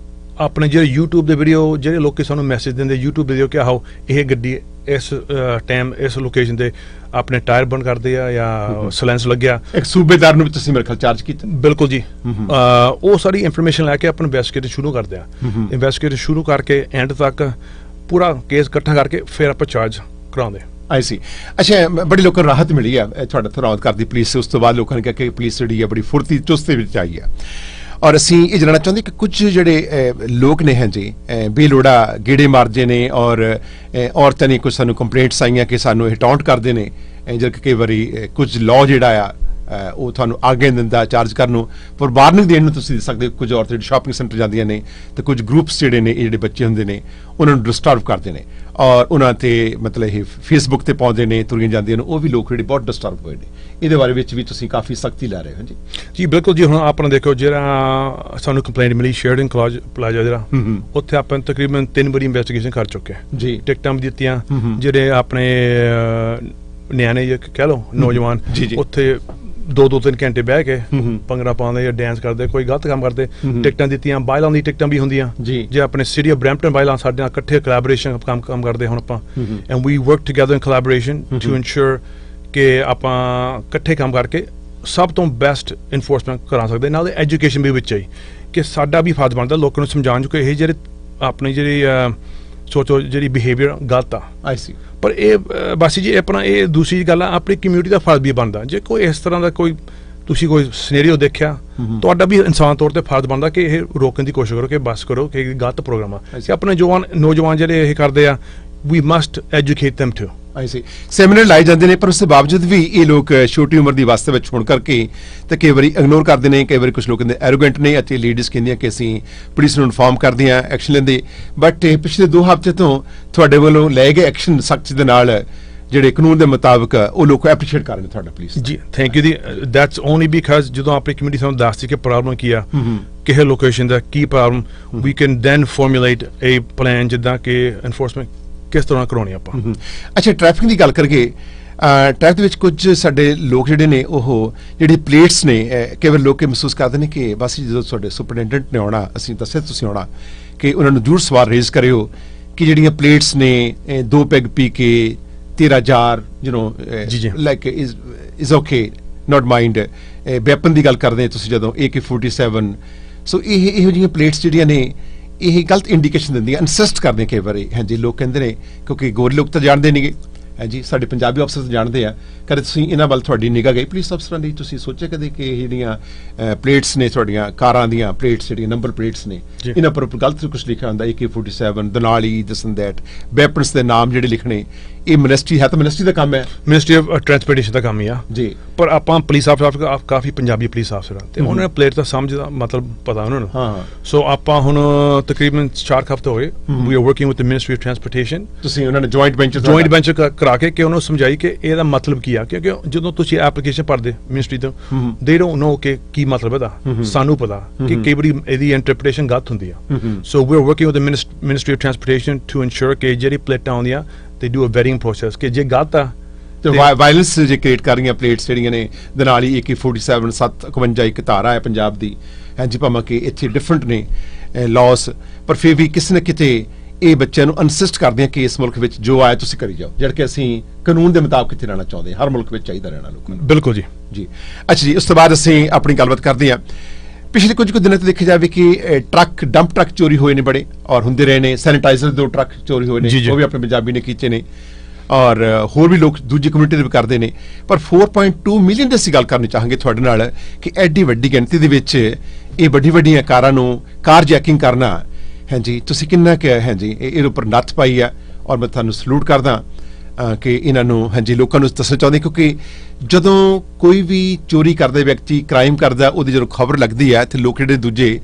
Speaker 2: ਆਪਣੇ ਜਿਹੜੇ YouTube ਦੇ ਵੀਡੀਓ, ਜਿਹੜੇ ਲੋਕੀ ਸਾਨੂੰ ਮੈਸੇਜ ਦਿੰਦੇ YouTube ਦੇ ਵੀਡੀਓ ਕਿ ਆਹੋ ਇਹ ਗੱਡੀ ਇਸ ਟਾਈਮ ਇਸ ਲੋਕੇਸ਼ਨ ਤੇ ਆਪਣੇ ਟਾਇਰ ਬਰਨ ਕਰਦੇ ਆ ਜਾਂ ਸਲੈਂਸ ਲੱਗਿਆ,
Speaker 1: ਇੱਕ ਸੂਬੇਦਾਰ ਨੂੰ ਵੀ ਤੁਸੀਂ ਮੇਰੇ ਖਿਆਲ ਚਾਰਜ ਕੀਤਾ।
Speaker 2: ਬਿਲਕੁਲ ਜੀ, ਉਹ ਸਾਰੀ ਇਨਫੋਰਮੇਸ਼ਨ ਲੈ ਕੇ ਆਪਾਂ ਇਨਵੈਸਟੀਗੇਟ ਸ਼ੁਰੂ ਕਰਦੇ ਆ। ਇਨਵੈਸਟੀਗੇਟ ਸ਼ੁਰੂ ਕਰਕੇ ਐਂਡ ਤੱਕ ਪੂਰਾ ਕੇਸ ਇਕੱਠਾ ਕਰਕੇ ਫਿਰ ਆਪਾਂ ਚਾਰਜ ਕਰਾਉਂਦੇ।
Speaker 1: ਆਈ ਸੀ। ਅੱਛਾ, ਬੜੀ ਲੋਕਾਂ ਨੂੰ ਰਾਹਤ ਮਿਲੀ ਆ ਤੁਹਾਡਾ ਥਰਾਉਦ ਕਰਦੀ ਪੁਲਿਸ। ਉਸ ਤੋਂ ਬਾਅਦ ਲੋਕਾਂ ਨੇ ਕਿਹਾ ਕਿ ਪੁਲਿਸ ਜਿਹੜੀ ਆ ਬੜੀ ਫੁਰਤੀ ਚੁਸਤ ਦੇ ਵਿੱਚ ਆਈ ਆ। ਔਰ ਅਸੀਂ ਇਹ ਜਾਣਨਾ ਚਾਹੁੰਦੇ ਕਿ ਕੁਝ ਜਿਹੜੇ ਲੋਕ ਨੇ ਹਾਂਜੀ ਬੇਲੋੜਾ ਗੇੜੇ ਮਾਰਦੇ ਨੇ ਔਰ ਔਰਤਾਂ ਨੇ ਕੁਝ ਸਾਨੂੰ ਕੰਪਲੇਂਟਸ ਆਈਆਂ ਕਿ ਸਾਨੂੰ ਇਹ ਟੌਂਟ ਕਰਦੇ ਨੇ, ਜਦ ਕਈ ਵਾਰੀ ਕੁਝ ਲਾਅ ਜਿਹੜਾ ਆ ਉਹ ਤੁਹਾਨੂੰ ਆਗੇ ਦਿੰਦਾ ਚਾਰਜ ਕਰਨ ਨੂੰ, ਪਰ ਵਾਰਨਿੰਗ ਦੇਣ ਨੂੰ ਤੁਸੀਂ ਦੇ ਸਕਦੇ ਹੋ। ਕੁਝ ਔਰਤਾਂ ਜਿਹੜੀ ਸ਼ਾਪਿੰਗ ਸੈਂਟਰ ਜਾਂਦੀਆਂ ਨੇ ਤੇ ਕੁਝ ਗਰੁੱਪਸ ਜਿਹੜੇ ਨੇ, ਇਹ ਜਿਹੜੇ ਬੱਚੇ ਹੁੰਦੇ ਨੇ ਉਹਨਾਂ ਨੂੰ ਡਿਸਟਰਬ ਕਰਦੇ ਨੇ ਔਰ ਉਹਨਾਂ ਤੇ ਮਤਲਬ ਇਹ ਫੇਸਬੁੱਕ ਤੇ ਪਾਉਂਦੇ ਨੇ, ਤੁਰੀਆਂ ਜਾਂਦੀਆਂ ਨੇ, ਉਹ ਵੀ ਲੋਕ ਜਿਹੜੇ ਬਹੁਤ ਡਿਸਟਰਬ ਹੋਏ ਨੇ। ਇਹਦੇ ਬਾਰੇ ਵਿੱਚ ਵੀ ਤੁਸੀਂ ਕਾਫੀ ਸਖਤੀ ਲੈ ਰਹੇ ਹੋ ਜੀ।
Speaker 2: ਜੀ ਬਿਲਕੁਲ ਜੀ, ਹੁਣ ਆਪਣਾ ਦੇਖੋ ਜਿਹੜਾ ਸਾਨੂੰ ਕੰਪਲੇਂਟ ਮਿਲੀ ਸ਼ੇਅਰਿੰਗ ਪਲਾਜ਼ਾ ਜਿਹੜਾ, ਉੱਥੇ ਆਪਾਂ ਤਕਰੀਬਨ 3 ਵਾਰੀ ਇਨਵੈਸਟੀਗੇਸ਼ਨ ਕਰ ਚੁੱਕੇ ਹਾਂ ਜੀ। ਟਿਕਟਾਂ ਵੀ ਦਿੱਤੀਆਂ, ਜਿਹੜੇ ਆਪਣੇ ਨਿਆਣੇ ਕਹਿ ਲਓ ਨੌਜਵਾਨ ਉੱਥੇ 2-3 ਘੰਟੇ ਬਹਿ ਕੇ ਭੰਗੜਾ ਪਾਉਂਦੇ ਜਾਂ ਡਾਂਸ ਕਰਦੇ, ਕੋਈ ਗਲਤ ਕੰਮ ਕਰਦੇ, ਟਿਕਟਾਂ ਦਿੱਤੀਆਂ। ਬਾਈਲਾਂ ਦੀ ਟਿਕਟਾਂ ਵੀ ਹੁੰਦੀਆਂ ਜੇ ਆਪਣੇ ਸਿਟੀ ਆਫ ਬਰੈਂਪਟਨ ਬਾਈਲਾਂ ਸਾਡੇ ਨਾਲ ਇਕੱਠੇ ਕੋਲੈਬੋਰੇਸ਼ਨ ਕੰਮ ਕਰਦੇ ਹੁਣ ਆਪਾਂ, and we work together in collaboration to ensure ਕਿ ਆਪਾਂ ਇਕੱਠੇ ਕੰਮ ਕਰਕੇ ਸਭ ਤੋਂ ਬੈਸਟ ਇਨਫੋਰਸਮੈਂਟ ਕਰਾ ਸਕਦੇ। ਨਾਲ ਐਜੂਕੇਸ਼ਨ ਵੀ ਵਿੱਚ ਆਈ ਕਿ ਸਾਡਾ ਵੀ ਫਰਜ਼ ਬਣਦਾ ਲੋਕਾਂ ਨੂੰ ਸਮਝਾਉਣ ਕਿ ਇਹ ਜਿਹੜੇ ਆਪਣੀ ਜਿਹੜੀ ਸੋਚੋ ਜਿਹੜੀ ਬਿਹੇਵੀਅਰ ਗਲਤ ਆ। ਆਈ ਸੀ। ਪਰ ਇਹ ਬਾਸੀ ਜੀ ਆਪਣਾ ਇਹ ਦੂਸਰੀ ਗੱਲ ਆ, ਆਪਣੀ ਕਮਿਊਨਿਟੀ ਦਾ ਫਰਜ਼ ਵੀ ਬਣਦਾ। ਜੇ ਕੋਈ ਇਸ ਤਰ੍ਹਾਂ ਦਾ ਕੋਈ ਤੁਸੀਂ ਕੋਈ ਸਿਨੈਰੀਓ ਦੇਖਿਆ, ਤੁਹਾਡਾ ਵੀ ਇਨਸਾਨ ਤੌਰ ਤੇ ਫਰਜ਼ ਬਣਦਾ ਕਿ ਇਹ ਰੋਕਣ ਦੀ ਕੋਸ਼ਿਸ਼ ਕਰੋ, ਕਿ ਬਸ ਕਰੋ ਕਿ ਇਹ ਗਲਤ ਪ੍ਰੋਗਰਾਮ ਆ। ਕਿ ਆਪਣੇ ਨੌਜਵਾਨ ਜਿਹੜੇ ਇਹ ਕਰਦੇ ਆ, ਵੀ ਮਸਟ ਐਜੂਕੇਟ them too।
Speaker 1: ਆਈ ਸੀ। ਸੈਮੀਨਾਰ ਲਾਏ ਜਾਂਦੇ ਨੇ ਪਰ ਉਸ ਦੇ ਬਾਵਜੂਦ ਵੀ ਇਹ ਲੋਕ ਛੋਟੀ ਉਮਰ ਦੀ ਅਵਸਥਾ ਵਿੱਚ ਹੋਣ ਕਰਕੇ ਤੇ ਕਈ ਵਾਰੀ ਇਗਨੋਰ ਕਰਦੇ ਨੇ। ਕਈ ਵਾਰੀ ਕੁਝ ਲੋਕ ਕਹਿੰਦੇ ਐਰੋਗੈਂਟ ਨੇ ਅਤੇ ਲੇਡੀਜ਼ ਕਹਿੰਦੀਆਂ ਕਿ ਅਸੀਂ ਪੁਲਿਸ ਨੂੰ ਇਨਫਾਰਮ ਕਰਦੇ ਹਾਂ, ਐਕਸ਼ਨ ਲੈਂਦੇ। ਬਟ ਪਿਛਲੇ 2 ਹਫ਼ਤੇ ਤੋਂ ਤੁਹਾਡੇ ਵੱਲੋਂ ਲਏ ਗਏ ਐਕਸ਼ਨ ਸਖਤੀ ਦੇ ਨਾਲ ਜਿਹੜੇ ਕਾਨੂੰਨ ਦੇ ਮੁਤਾਬਕ ਉਹ ਲੋਕ ਐਪਰੀਸ਼ੀਏਟ ਕਰ ਰਹੇ ਨੇ ਤੁਹਾਡਾ ਪੁਲਿਸ
Speaker 2: ਜੀ। ਥੈਂਕ ਯੂ ਜੀ। ਦੈਟਸ ਓਨਲੀ ਬਿਕਾਜ਼ ਜਦੋਂ ਆਪਣੀ ਕਮਿਊਨਿਟੀ ਸਾਨੂੰ ਦੱਸਦੀ ਕਿ ਪ੍ਰੋਬਲਮ ਕੀ ਆ, ਕਿਹੇ ਲੋਕੇਸ਼ਨ ਦਾ ਕੀ problem, we can then formulate a plan ਜਿੱਦਾਂ ਕਿ ਐਨਫੋਰਸਮੈਂਟ ਕਿਸ ਤਰ੍ਹਾਂ ਕਰਾਉਣੀ ਆਪਾਂ।
Speaker 1: ਅੱਛਾ, ਟ੍ਰੈਫਿਕ ਦੀ ਗੱਲ ਕਰਕੇ ਟ੍ਰੈਫਿਕ ਦੇ ਵਿੱਚ ਕੁਝ ਸਾਡੇ ਲੋਕ ਜਿਹੜੇ ਨੇ ਉਹ ਜਿਹੜੀ ਪਲੇਟਸ ਨੇ, ਕਈ ਵਾਰ ਲੋਕ ਮਹਿਸੂਸ ਕਰਦੇ ਨੇ ਕਿ ਬਸ ਜਦੋਂ ਤੁਹਾਡੇ ਸੁਪਰਡੈਂਟੈਂਟ ਨੇ ਆਉਣਾ, ਅਸੀਂ ਦੱਸਿਆ ਤੁਸੀਂ ਆਉਣਾ, ਕਿ ਉਹਨਾਂ ਨੂੰ ਜ਼ਰੂਰ ਸਵਾਲ ਰੇਜ਼ ਕਰਿਓ ਕਿ ਜਿਹੜੀਆਂ ਪਲੇਟਸ ਨੇ 2 peg P K 13,000 like is okay not mind. Weapon ਦੀ ਗੱਲ ਕਰਦੇ ਤੁਸੀਂ ਜਦੋਂ AK-47, ਸੋ ਇਹੋ ਜਿਹੀਆਂ ਪਲੇਟਸ ਜਿਹੜੀਆਂ ਨੇ ਇਹ ਗਲਤ ਇੰਡੀਕੇਸ਼ਨ ਦਿੰਦੀਆਂ, ਇਨਸਿਸਟ ਕਰਦੇ ਕਈ ਵਾਰੀ। ਹਾਂਜੀ, ਲੋਕ ਕਹਿੰਦੇ ਨੇ ਕਿਉਂਕਿ ਗੋਰੇ ਲੋਕ ਤਾਂ ਜਾਣਦੇ ਨਹੀਂਗੇ, ਹਾਂਜੀ ਸਾਡੇ ਪੰਜਾਬੀ ਅਫਸਰ ਤਾਂ ਜਾਣਦੇ ਆ। ਕਦੇ ਤੁਸੀਂ ਇਹਨਾਂ ਵੱਲ ਤੁਹਾਡੀ ਨਿਗਾਹ ਗਈ ਪੁਲਿਸ ਅਫਸਰਾਂ ਦੀ? ਤੁਸੀਂ ਸੋਚਿਆ ਕਦੇ ਕਿ ਇਹ ਜਿਹੜੀਆਂ ਪਲੇਟਸ ਨੇ ਤੁਹਾਡੀਆਂ ਕਾਰਾਂ ਦੀਆਂ ਪਲੇਟਸ, ਜਿਹੜੀਆਂ ਨੰਬਰ ਪਲੇਟਸ ਨੇ, ਇਹਨਾਂ ਪਰ ਗਲਤ ਕੁਝ ਲਿਖਿਆ ਹੁੰਦਾ, AK-47 ਦਨਾਲੀ ਦਿਸ ਐਂਡ ਦੈਟ, ਵੈਪਨਸ ਦੇ ਨਾਮ ਜਿਹੜੇ ਲਿਖਣੇ, ਇਹ ਮਿਨਿਸਟਰੀ ਹੈ ਤਾਂ ਮਿਨਿਸਟਰੀ ਦਾ ਕੰਮ ਹੈ,
Speaker 2: ਮਿਨਿਸਟਰੀ ਆਫ ਟ੍ਰਾਂਸਪੋਰਟੇਸ਼ਨ ਦਾ ਕੰਮ ਹੀ ਆ ਜੀ। ਪਰ ਆਪਾਂ ਪੁਲਿਸ ਅਫਸਰ ਕਾਫੀ ਪੰਜਾਬੀ ਪੁਲਿਸ ਅਫਸਰ ਆ ਤੇ ਉਹਨਾਂ ਨੇ ਪਲੇਟ ਦਾ ਸਮਝ ਦਾ ਮਤਲਬ ਪਤਾ ਉਹਨਾਂ ਨੂੰ। ਸੋ ਆਪਾਂ ਹੁਣ ਤਕਰੀਬਨ 4 ਹਫ਼ਤੇ ਹੋਏ we are working with the ministry of transportation. ਤੁਸੀਂ ਉਹਨਾਂ ਨੇ ਜੁਆਇੰਟ ਵੈਂਚਰ ਕਰਾ ਕੇ ਕਿ ਉਹਨੂੰ ਸਮਝਾਈ ਕਿ ਇਹਦਾ ਮਤਲਬ ਕੀ ਆ, ਕਿਉਂਕਿ ਜਦੋਂ ਤੁਸੀਂ ਐਪਲੀਕੇਸ਼ਨ ਭਰਦੇ ਮਿਨਿਸਟਰੀ ਤੋਂ, ਦੇ ਡੋਨਟ ਨੋ ਕਿ ਕੀ ਮਤਲਬ ਇਹਦਾ। ਸਾਨੂੰ ਪਤਾ ਕਿ ਕਈ ਵਾਰੀ ਇਹਦੀ ਇੰਟਰਪ੍ਰੀਟੇਸ਼ਨ ਗਲਤ ਹੁੰਦੀ ਆ। So we are working with the ministry of transportation to ensure ਕਿ ਜਿਹੜੀ ਪਲੇਟਾਂ ਆਉਂਦੀਆਂ they do a vetting process ਕਿ ਜੇ ਗਲਤ ਆ ਤੇ
Speaker 1: ਵਾਇਲੈਂਸ ਜੇ ਕ੍ਰੀਏਟ ਕਰ ਰਹੀਆਂ ਪਲੇਟਸ ਜਿਹੜੀਆਂ ਨੇ ਦਨਾਲੀ AK-47 751 ਇੱਕ ਧਾਰਾ ਹੈ ਪੰਜਾਬ ਦੀ, ਹਾਂਜੀ ਭਾਵੇਂ ਕਿ ਇੱਥੇ ਡਿਫਰੈਂਟ ਨੇ ਲਾਸ, ਪਰ ਫਿਰ ਵੀ ਕਿਸੇ ਨਾ ਕਿਤੇ ਇਹ ਬੱਚਿਆਂ ਨੂੰ ਇਨਸਿਸਟ ਕਰਦੇ ਆ ਕਿ ਇਸ ਮੁਲਕ ਵਿੱਚ ਜੋ ਆਇਆ ਤੁਸੀਂ ਕਰੀ ਜਾਓ, ਜਦ ਕਿ ਅਸੀਂ ਕਾਨੂੰਨ ਦੇ ਮੁਤਾਬਕ ਇੱਥੇ ਰਹਿਣਾ ਚਾਹੁੰਦੇ ਹਾਂ। ਹਰ ਮੁਲਕ ਵਿੱਚ ਚਾਹੀਦਾ ਰਹਿਣਾ ਲੋਕਾਂ ਨੂੰ।
Speaker 2: ਬਿਲਕੁਲ ਜੀ।
Speaker 1: ਜੀ ਅੱਛਾ ਜੀ, ਉਸ ਤੋਂ ਬਾਅਦ ਅਸੀਂ ਆਪਣੀ ਗੱਲਬਾਤ ਕਰਦੇ ਹਾਂ ਪਿਛਲੇ ਕੁਝ ਕੁ ਦਿਨਾਂ ਤੋਂ ਦੇਖਿਆ ਜਾਵੇ ਕਿ ਟਰੱਕ ਡੰਪ ਟਰੱਕ ਚੋਰੀ ਹੋਏ ਨੇ ਬੜੇ ਔਰ ਹੁੰਦੇ ਰਹੇ ਨੇ ਸੈਨੀਟਾਈਜ਼ਰ 2 ਟਰੱਕ ਚੋਰੀ ਹੋਏ
Speaker 2: ਜੀ,
Speaker 1: ਨੇ
Speaker 2: ਜੀ।
Speaker 1: ਉਹ ਵੀ ਆਪਣੇ ਪੰਜਾਬੀ ਨੇ ਕੀਤੇ ਨੇ ਔਰ ਹੋਰ ਵੀ ਲੋਕ ਦੂਜੀ ਕਮਿਊਨਿਟੀ ਦੇ ਵੀ ਕਰਦੇ ਨੇ ਪਰ 4.2 ਮਿਲੀਅਨ ਦੀ ਅਸੀਂ ਗੱਲ ਕਰਨੀ ਚਾਹਾਂਗੇ ਤੁਹਾਡੇ ਨਾਲ ਕਿ ਐਡੀ ਵੱਡੀ ਗਿਣਤੀ ਦੇ ਵਿੱਚ ਇਹ ਵੱਡੀਆਂ ਕਾਰਾਂ ਨੂੰ ਕਾਰ ਜੈਕਿੰਗ ਕਰਨਾ ਹਾਂਜੀ ਤੁਸੀਂ ਕਿੰਨਾ ਕਿ ਹਾਂਜੀ ਇਹਦੇ ਉੱਪਰ ਨੱਥ ਪਾਈ ਆ ਔਰ ਮੈਂ ਤੁਹਾਨੂੰ ਸਲੂਟ ਕਰਦਾ ਕਿ ਇਹਨਾਂ ਨੂੰ ਹਾਂਜੀ ਲੋਕਾਂ ਨੂੰ ਦੱਸਣਾ ਚਾਹੁੰਦੇ ਕਿਉਂਕਿ ਜਦੋਂ ਕੋਈ ਵੀ ਚੋਰੀ ਕਰਦਾ ਵਿਅਕਤੀ ਕ੍ਰਾਈਮ ਕਰਦਾ ਉਹਦੀ ਜਦੋਂ ਖਬਰ ਲੱਗਦੀ ਹੈ ਤੇ ਲੋਕ ਜਿਹੜੇ ਦੂਜੇ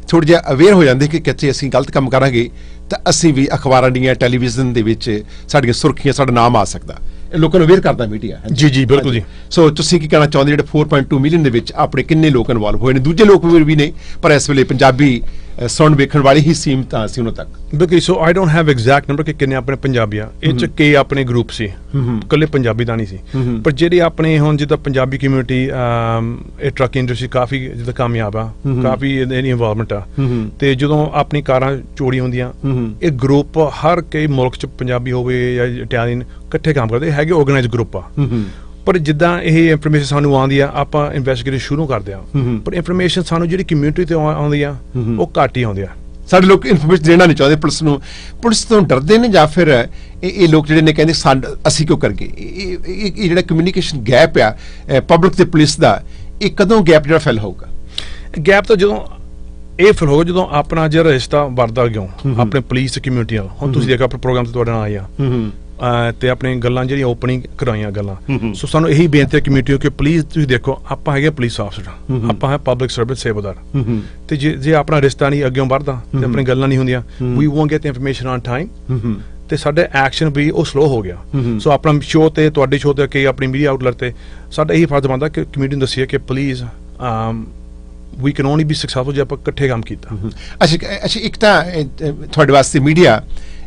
Speaker 1: ਥੋੜ੍ਹਾ ਜਿਹਾ ਅਵੇਅਰ ਹੋ ਜਾਂਦੇ ਕਿ ਕਿਤੇ ਅਸੀਂ ਗਲਤ ਕੰਮ ਕਰਾਂਗੇ ਤਾਂ ਅਸੀਂ ਵੀ ਅਖਬਾਰਾਂ ਦੀਆਂ ਟੈਲੀਵਿਜ਼ਨ ਦੇ ਵਿੱਚ ਸਾਡੀਆਂ ਸੁਰਖੀਆਂ ਸਾਡਾ ਨਾਮ ਆ ਸਕਦਾ ਇਹ ਲੋਕਾਂ ਨੂੰ ਅਵੇਅਰ ਕਰਦਾ ਮੀਡੀਆ
Speaker 2: ਜੀ, ਜੀ, ਬਿਲਕੁਲ ਜੀ।
Speaker 1: ਸੋ ਤੁਸੀਂ ਕੀ ਕਹਿਣਾ ਚਾਹੁੰਦੇ ਜਿਹੜੇ 4.2 ਮਿਲੀਅਨ ਦੇ ਵਿੱਚ ਆਪਣੇ ਕਿੰਨੇ ਲੋਕ ਇਨਵੋਲਵ ਹੋਏ ਨੇ ਦੂਜੇ ਲੋਕ ਵੀ ਨੇ ਪਰ ਇਸ ਵੇਲੇ ਪੰਜਾਬੀ ਸੁਣ ਵੇਖਣ ਵਾਲੇ ਹੀ ਸੀਮਤ ਸੀ ਉਹਨਾਂ ਤੱਕ
Speaker 2: ਬਿਲਕੁਲ so I don't have exact number ਕਿ ਕਿੰਨੇ ਆਪਣੇ ਪੰਜਾਬੀ ਆ ਇਹ ਚ ਕੇ ਆਪਣੇ ਗਰੁੱਪ ਸੀ ਇਕੱਲੇ ਪੰਜਾਬੀ ਦਾ ਨਹੀਂ ਸੀ ਪਰ ਜਿਹੜੇ ਆਪਣੇ ਹੁਣ ਜਿੱਦਾਂ ਪੰਜਾਬੀ ਕਮਿਊਨਿਟੀ ਇਹ ਟਰੱਕ ਇੰਡਸਟਰੀ ਕਾਫੀ ਜਿੱਦਾਂ ਕਾਮਯਾਬ ਆ ਕਾਫੀ ਇਹਦੀ ਇਨਵੋਲਵਮੈਂਟ ਆ ਤੇ ਜਦੋਂ ਆਪਣੀ ਕਾਰਾਂ ਚੋਰੀ ਹੁੰਦੀਆਂ ਇਹ ਗਰੁੱਪ ਹਰ ਕਈ ਮੁਲਕ ਚ ਪੰਜਾਬੀ ਹੋਵੇ ਜਾਂ ਇਟਾਲੀਅਨ ਇਕੱਠੇ ਕੰਮ ਕਰਦੇ ਹੈਗੇ ਆਰਗੇਨਾਈਜ਼ ਗਰੁੱਪ ਆ ਪਰ ਜਿੱਦਾਂ ਇਹ ਇਨਫੋਰਮੇਸ਼ਨ ਸਾਨੂੰ ਆਉਂਦੀ ਆ ਆਪਾਂ ਇਨਵੈਸਟੀਗੇਟ ਸ਼ੁਰੂ ਕਰਦੇ ਆ ਪਰ ਇਨਫੋਰਮੇਸ਼ਨ ਸਾਨੂੰ ਜਿਹੜੀ ਕਮਿਊਨਿਟੀ ਤੋਂ ਆਉਂਦੀ ਆ ਉਹ ਘੱਟ ਹੀ ਆਉਂਦੀ ਆ
Speaker 1: ਸਾਡੇ ਲੋਕ ਇਨਫੋਰਮੇਸ਼ਨ ਦੇਣਾ ਨਹੀਂ ਚਾਹੁੰਦੇ ਪੁਲਿਸ ਨੂੰ ਪੁਲਿਸ ਤੋਂ ਡਰਦੇ ਨੇ ਜਾਂ ਫਿਰ ਇਹ ਲੋਕ ਜਿਹੜੇ ਨੇ ਕਹਿੰਦੇ ਅਸੀਂ ਕਿਉਂ ਕਰਗੇ ਇਹ ਜਿਹੜਾ ਕਮਿਊਨੀਕੇਸ਼ਨ ਗੈਪ ਆ ਪਬਲਿਕ ਤੇ ਪੁਲਿਸ ਦਾ ਇਹ ਕਦੋਂ ਗੈਪ ਜਿਹੜਾ ਫਿਲ ਹੋਊਗਾ
Speaker 2: ਗੈਪ ਤਾਂ ਜਦੋਂ ਇਹ ਫਿਰ ਹੋਗਾ ਜਦੋਂ ਆਪਣਾ ਜਿਹੜਾ ਰਿਸ਼ਤਾ ਵਰਦਾ ਗਿਓ ਆਪਣੇ ਪੁਲਿਸ ਕਮਿਊਨਿਟੀ ਨਾਲ ਹੁਣ ਤੁਸੀਂ ਦੇਖੋ ਆਪਣੇ ਪ੍ਰੋਗਰਾਮ ਤੇ ਤੁਹਾਡੇ ਨਾਲ ਆਏ ਆ ਤੇ ਆਪਣੀ ਗੱਲਾਂ ਜਿਹੜੀਆਂ ਓਪਨਿੰਗ ਕਰਾਈਆਂ ਗੱਲਾਂ ਸੋ ਸਾਨੂੰ ਇਹੀ ਬੇਨਤੀ ਹੈ ਕਮਿਊਨਿਟੀ ਕਿ ਪਲੀਜ਼ ਤੁਸੀਂ ਦੇਖੋ ਆਪਾਂ ਹੈਗੇ ਪੁਲਿਸ ਆਫਸਰ ਆਪਾਂ ਹੈ ਪਬਲਿਕ ਸਰਵਿਸ ਸੇਵਾਦਾਰ ਤੇ ਜੇ ਆਪਣਾ ਰਿਸ਼ਤਾ ਨਹੀਂ ਅੱਗੇ ਵੱਧਦਾ ਤੇ ਆਪਣੀ ਗੱਲਾਂ ਨਹੀਂ ਹੁੰਦੀਆਂ we won't get information on time ਤੇ ਸਾਡੇ ਐਕਸ਼ਨ ਵੀ ਉਹ ਸਲੋ ਹੋ ਗਿਆ ਸੋ ਆਪਣਾ ਸ਼ੋਅ ਤੇ ਤੁਹਾਡੇ ਸ਼ੋਅ ਤੇ ਕਿ ਆਪਣੀ ਮੀਡੀਆ ਆਊਟਲੈਟ ਤੇ ਸਾਡਾ ਇਹੀ ਫਰਜ਼ ਬਣਦਾ ਕਿ ਕਮਿਊਨਿਟੀ ਨੂੰ ਦੱਸੀਏ ਕਿ please we can only be successful ਜੇ ਆਪਾਂ ਇਕੱਠੇ ਕੰਮ ਕੀਤਾ
Speaker 1: ਅੱਛਾ ਇੱਕ ਤਾਂ ਤੁਹਾਡੇ ਵਾਸਤੇ ਮੀਡੀਆ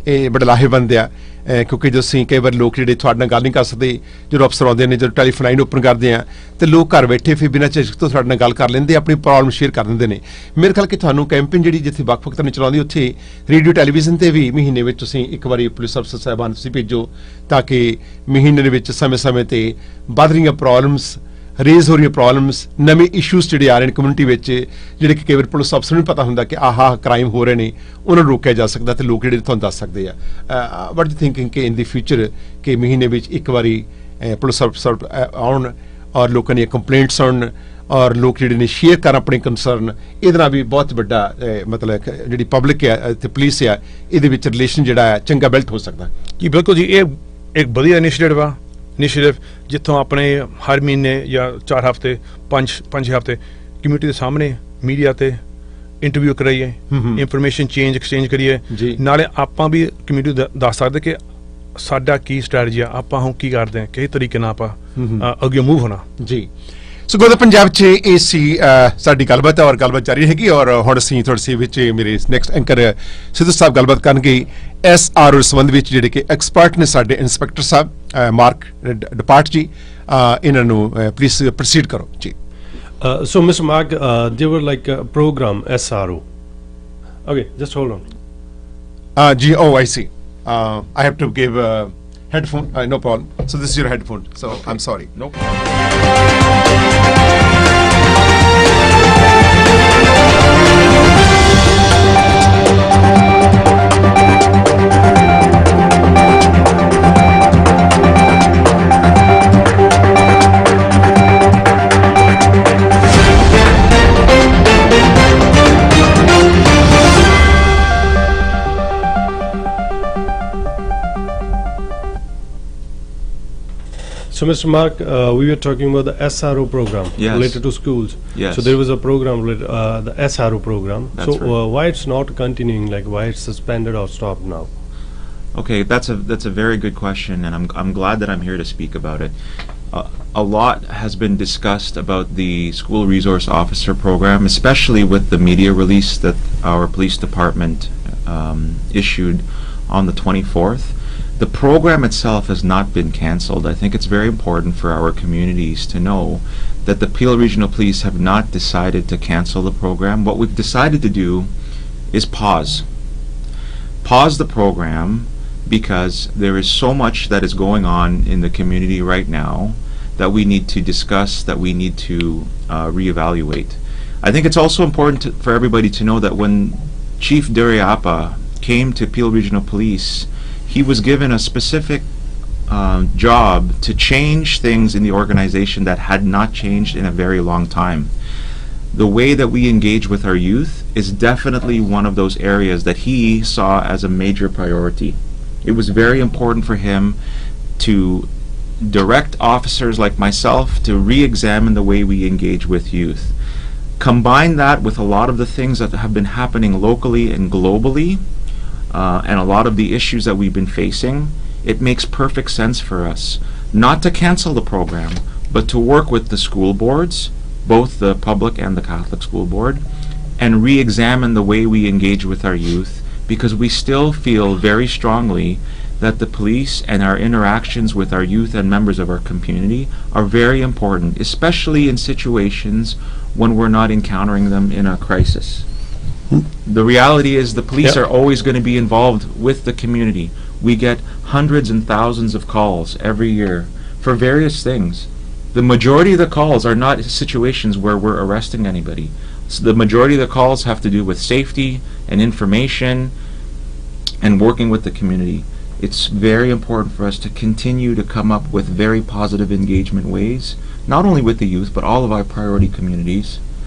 Speaker 1: ਇਹ ਬੜਾ ਲਾਹੇਵੰਦ ਆ ਕਿਉਂਕਿ ਜਦੋਂ ਅਸੀਂ ਕਈ ਵਾਰ ਲੋਕ ਜਿਹੜੇ ਤੁਹਾਡੇ ਨਾਲ ਗੱਲ ਨਹੀਂ ਕਰ ਸਕਦੇ ਜਦੋਂ ਅਫਸਰ ਆਉਂਦੇ ਨੇ ਜਦੋਂ ਟੈਲੀਫੋਨ ਲਾਈਨ ਓਪਨ ਕਰਦੇ ਆ ਤੇ ਲੋਕ ਘਰ ਬੈਠੇ ਫਿਰ ਬਿਨਾਂ ਝਿਜਕ ਤੋਂ ਤੁਹਾਡੇ ਨਾਲ ਗੱਲ ਕਰ ਲੈਂਦੇ ਆਪਣੀ ਪ੍ਰੋਬਲਮ ਸ਼ੇਅਰ ਕਰ ਦਿੰਦੇ ਨੇ ਮੇਰੇ ਖਿਆਲ ਕਿ ਤੁਹਾਨੂੰ ਕੈਂਪੇਨ ਜਿਹੜੀ ਜਿੱਥੇ ਵੱਖ-ਵੱਖ ਤਰ੍ਹਾਂ ਚਲਾਉਂਦੀ ਉੱਥੇ ਰੇਡੀਓ ਟੈਲੀਵਿਜ਼ਨ ਤੇ ਵੀ ਮਹੀਨੇ ਵਿੱਚ ਤੁਸੀਂ ਇੱਕ ਵਾਰੀ ਪੁਲਿਸ ਅਫਸਰ ਸਾਹਿਬਾਨ ਤੁਸੀਂ ਭੇਜੋ ਤਾਂ ਕਿ ਮਹੀਨੇ ਦੇ ਵਿੱਚ ਸਮੇਂ-ਸਮੇਂ ਤੇ ਵੱਧ ਰਹੀਆਂ ਪ੍ਰੋਬਲਮਸ ਰੇਜ਼ ਹੋ ਰਹੀਆਂ ਪ੍ਰੋਬਲਮਸ ਨਵੇਂ ਇਸ਼ੂਜ਼ ਜਿਹੜੇ ਆ ਰਹੇ ਨੇ ਕਮਿਊਨਿਟੀ ਵਿੱਚ ਜਿਹੜੇ ਕਿ ਕਈ ਵਾਰ ਪੁਲਿਸ ਅਫਸਰ ਨੂੰ ਪਤਾ ਹੁੰਦਾ ਕਿ ਆਹ ਕ੍ਰਾਈਮ ਹੋ ਰਹੇ ਨੇ ਉਹਨਾਂ ਨੂੰ ਰੋਕਿਆ ਜਾ ਸਕਦਾ ਤੇ ਲੋਕ ਜਿਹੜੇ ਤੁਹਾਨੂੰ ਦੱਸ ਸਕਦੇ ਆ ਵਾਟ ਯੂ ਥਿੰਕਿੰਗ ਕਿ ਇਨ ਦੀ ਫਿਊਚਰ ਕਿ ਮਹੀਨੇ ਵਿੱਚ ਇੱਕ ਵਾਰੀ ਪੁਲਿਸ ਅਫਸਰ ਆਉਣ ਔਰ ਲੋਕਾਂ ਦੀਆਂ ਕੰਪਲੇਂਟਸ ਆਉਣ ਔਰ ਲੋਕ ਜਿਹੜੇ ਨੇ ਸ਼ੇਅਰ ਕਰਨ ਆਪਣੇ ਕੰਸਰਨ ਇਹਦੇ ਨਾਲ ਵੀ ਬਹੁਤ ਵੱਡਾ ਮਤਲਬ ਜਿਹੜੀ ਪਬਲਿਕ ਹੈ ਤੇ ਪੁਲਿਸ ਹੈ ਇਹਦੇ ਵਿੱਚ ਰਿਲੇਸ਼ਨ ਜਿਹੜਾ ਹੈ ਚੰਗਾ ਬਿਲਟ ਹੋ ਸਕਦਾ
Speaker 2: ਜੀ ਬਿਲਕੁਲ ਜੀ ਇਹ ਇੱਕ ਵਧੀਆ ਇਨੀਸ਼ੀਏਟਿਵ ਆ ਜਿੱਥੋਂ ਆਪਣੇ ਹਰ ਮਹੀਨੇ ਜਾਂ 4 ਹਫ਼ਤੇ 5 ਹਫ਼ਤੇ ਕਮਿਊਨਿਟੀ ਦੇ ਸਾਹਮਣੇ ਮੀਡੀਆ ਤੇ ਇੰਟਰਵਿਊ ਕਰਾਈਏ ਇਨਫੋਰਮੇਸ਼ਨ ਐਕਸਚੇਂਜ ਕਰੀਏ ਨਾਲੇ ਆਪਾਂ ਵੀ ਕਮਿਊਨਿਟੀ ਨੂੰ ਦੱਸ ਸਕਦੇ ਕਿ ਸਾਡਾ ਕੀ ਸਟ੍ਰੈਟਜੀ ਆ ਆਪਾਂ ਹੁਣ ਕੀ ਕਰਦੇ ਹਾਂ ਕਿਸ ਤਰੀਕੇ ਨਾਲ ਆਪਾਂ ਅੱਗੇ ਮੂਵ ਹੋਣਾ ਜੀ
Speaker 1: ਸੋ ਗੋਦਾ ਪੰਜਾਬ 'ਚ ਇਹ ਸੀ ਸਾਡੀ ਗੱਲਬਾਤ ਔਰ ਗੱਲਬਾਤ ਜਾਰੀ ਰਹੇਗੀ ਔਰ ਹੁਣ ਅਸੀਂ ਤੁਹਾਡੇ ਸੇ ਵਿੱਚ ਮੇਰੇ ਨੈਕਸਟ ਐਂਕਰ ਸਿੱਧੂ ਸਾਹਿਬ ਗੱਲਬਾਤ ਕਰਨਗੇ SRO ਸੰਬੰਧ ਵਿੱਚ ਜਿਹੜੇ ਕਿ ਐਕਸਪਰਟ ਨੇ ਸਾਡੇ ਇੰਸਪੈਕਟਰ ਸਾਹਿਬ ਮਾਰਕ ਡਿਪਾਰਟ ਜੀ ਇਹਨਾਂ ਨੂੰ ਪਲੀਜ਼ ਪ੍ਰੋਸੀਡ ਕਰੋ ਜੀ
Speaker 4: So Mr. Mark, they were like a program SRO. Okay, just hold on.
Speaker 1: G, oh, I see. I have to give headphone. No problem. So this is your headphone. So I'm sorry.
Speaker 3: Nope.
Speaker 4: So Mr. Mark, we were talking about the SRO program related to schools.
Speaker 3: Yes.
Speaker 4: So there was a program related, the SRO program.
Speaker 3: That's
Speaker 4: so
Speaker 3: right.
Speaker 4: Why it's not continuing, like why it's suspended or stopped now?
Speaker 3: Okay, that's a very good question, and I'm glad that I'm here to speak about it. A lot has been discussed about the school resource officer program, especially with the media release that our police department issued on the 24th. The program itself has not been cancelled. I think it's very important for our communities to know that the Peel Regional Police have not decided to cancel the program. What we've decided to do is pause the program, because there is so much that is going on in the community right now that we need to discuss, that we need to reevaluate. I think it's also important for everybody to know that when Chief Duriapa came to Peel Regional Police, he was given a specific job to change things in the organization that had not changed in a very long time. The way that we engage with our youth is definitely one of those areas that he saw as a major priority. It was very important for him to direct officers like myself to re-examine the way we engage with youth. Combine that with a lot of the things that have been happening locally and globally, and a lot of the issues that we've been facing, it makes perfect sense for us not to cancel the program, but to work with the school boards, both the public and the Catholic school board, and re-examine the way we engage with our youth, because we still feel very strongly that the police and our interactions with our youth and members of our community are very important, especially in situations when we're not encountering them in a crisis. The reality is the police are always going to be involved with the community. We get hundreds and thousands of calls every year for various things. The majority of the calls are not situations where we're arresting anybody. So the majority of the calls have to do with safety and information and working with the community. It's very important for us to continue to come up with very positive engagement ways, not only with the youth, but all of our priority communities,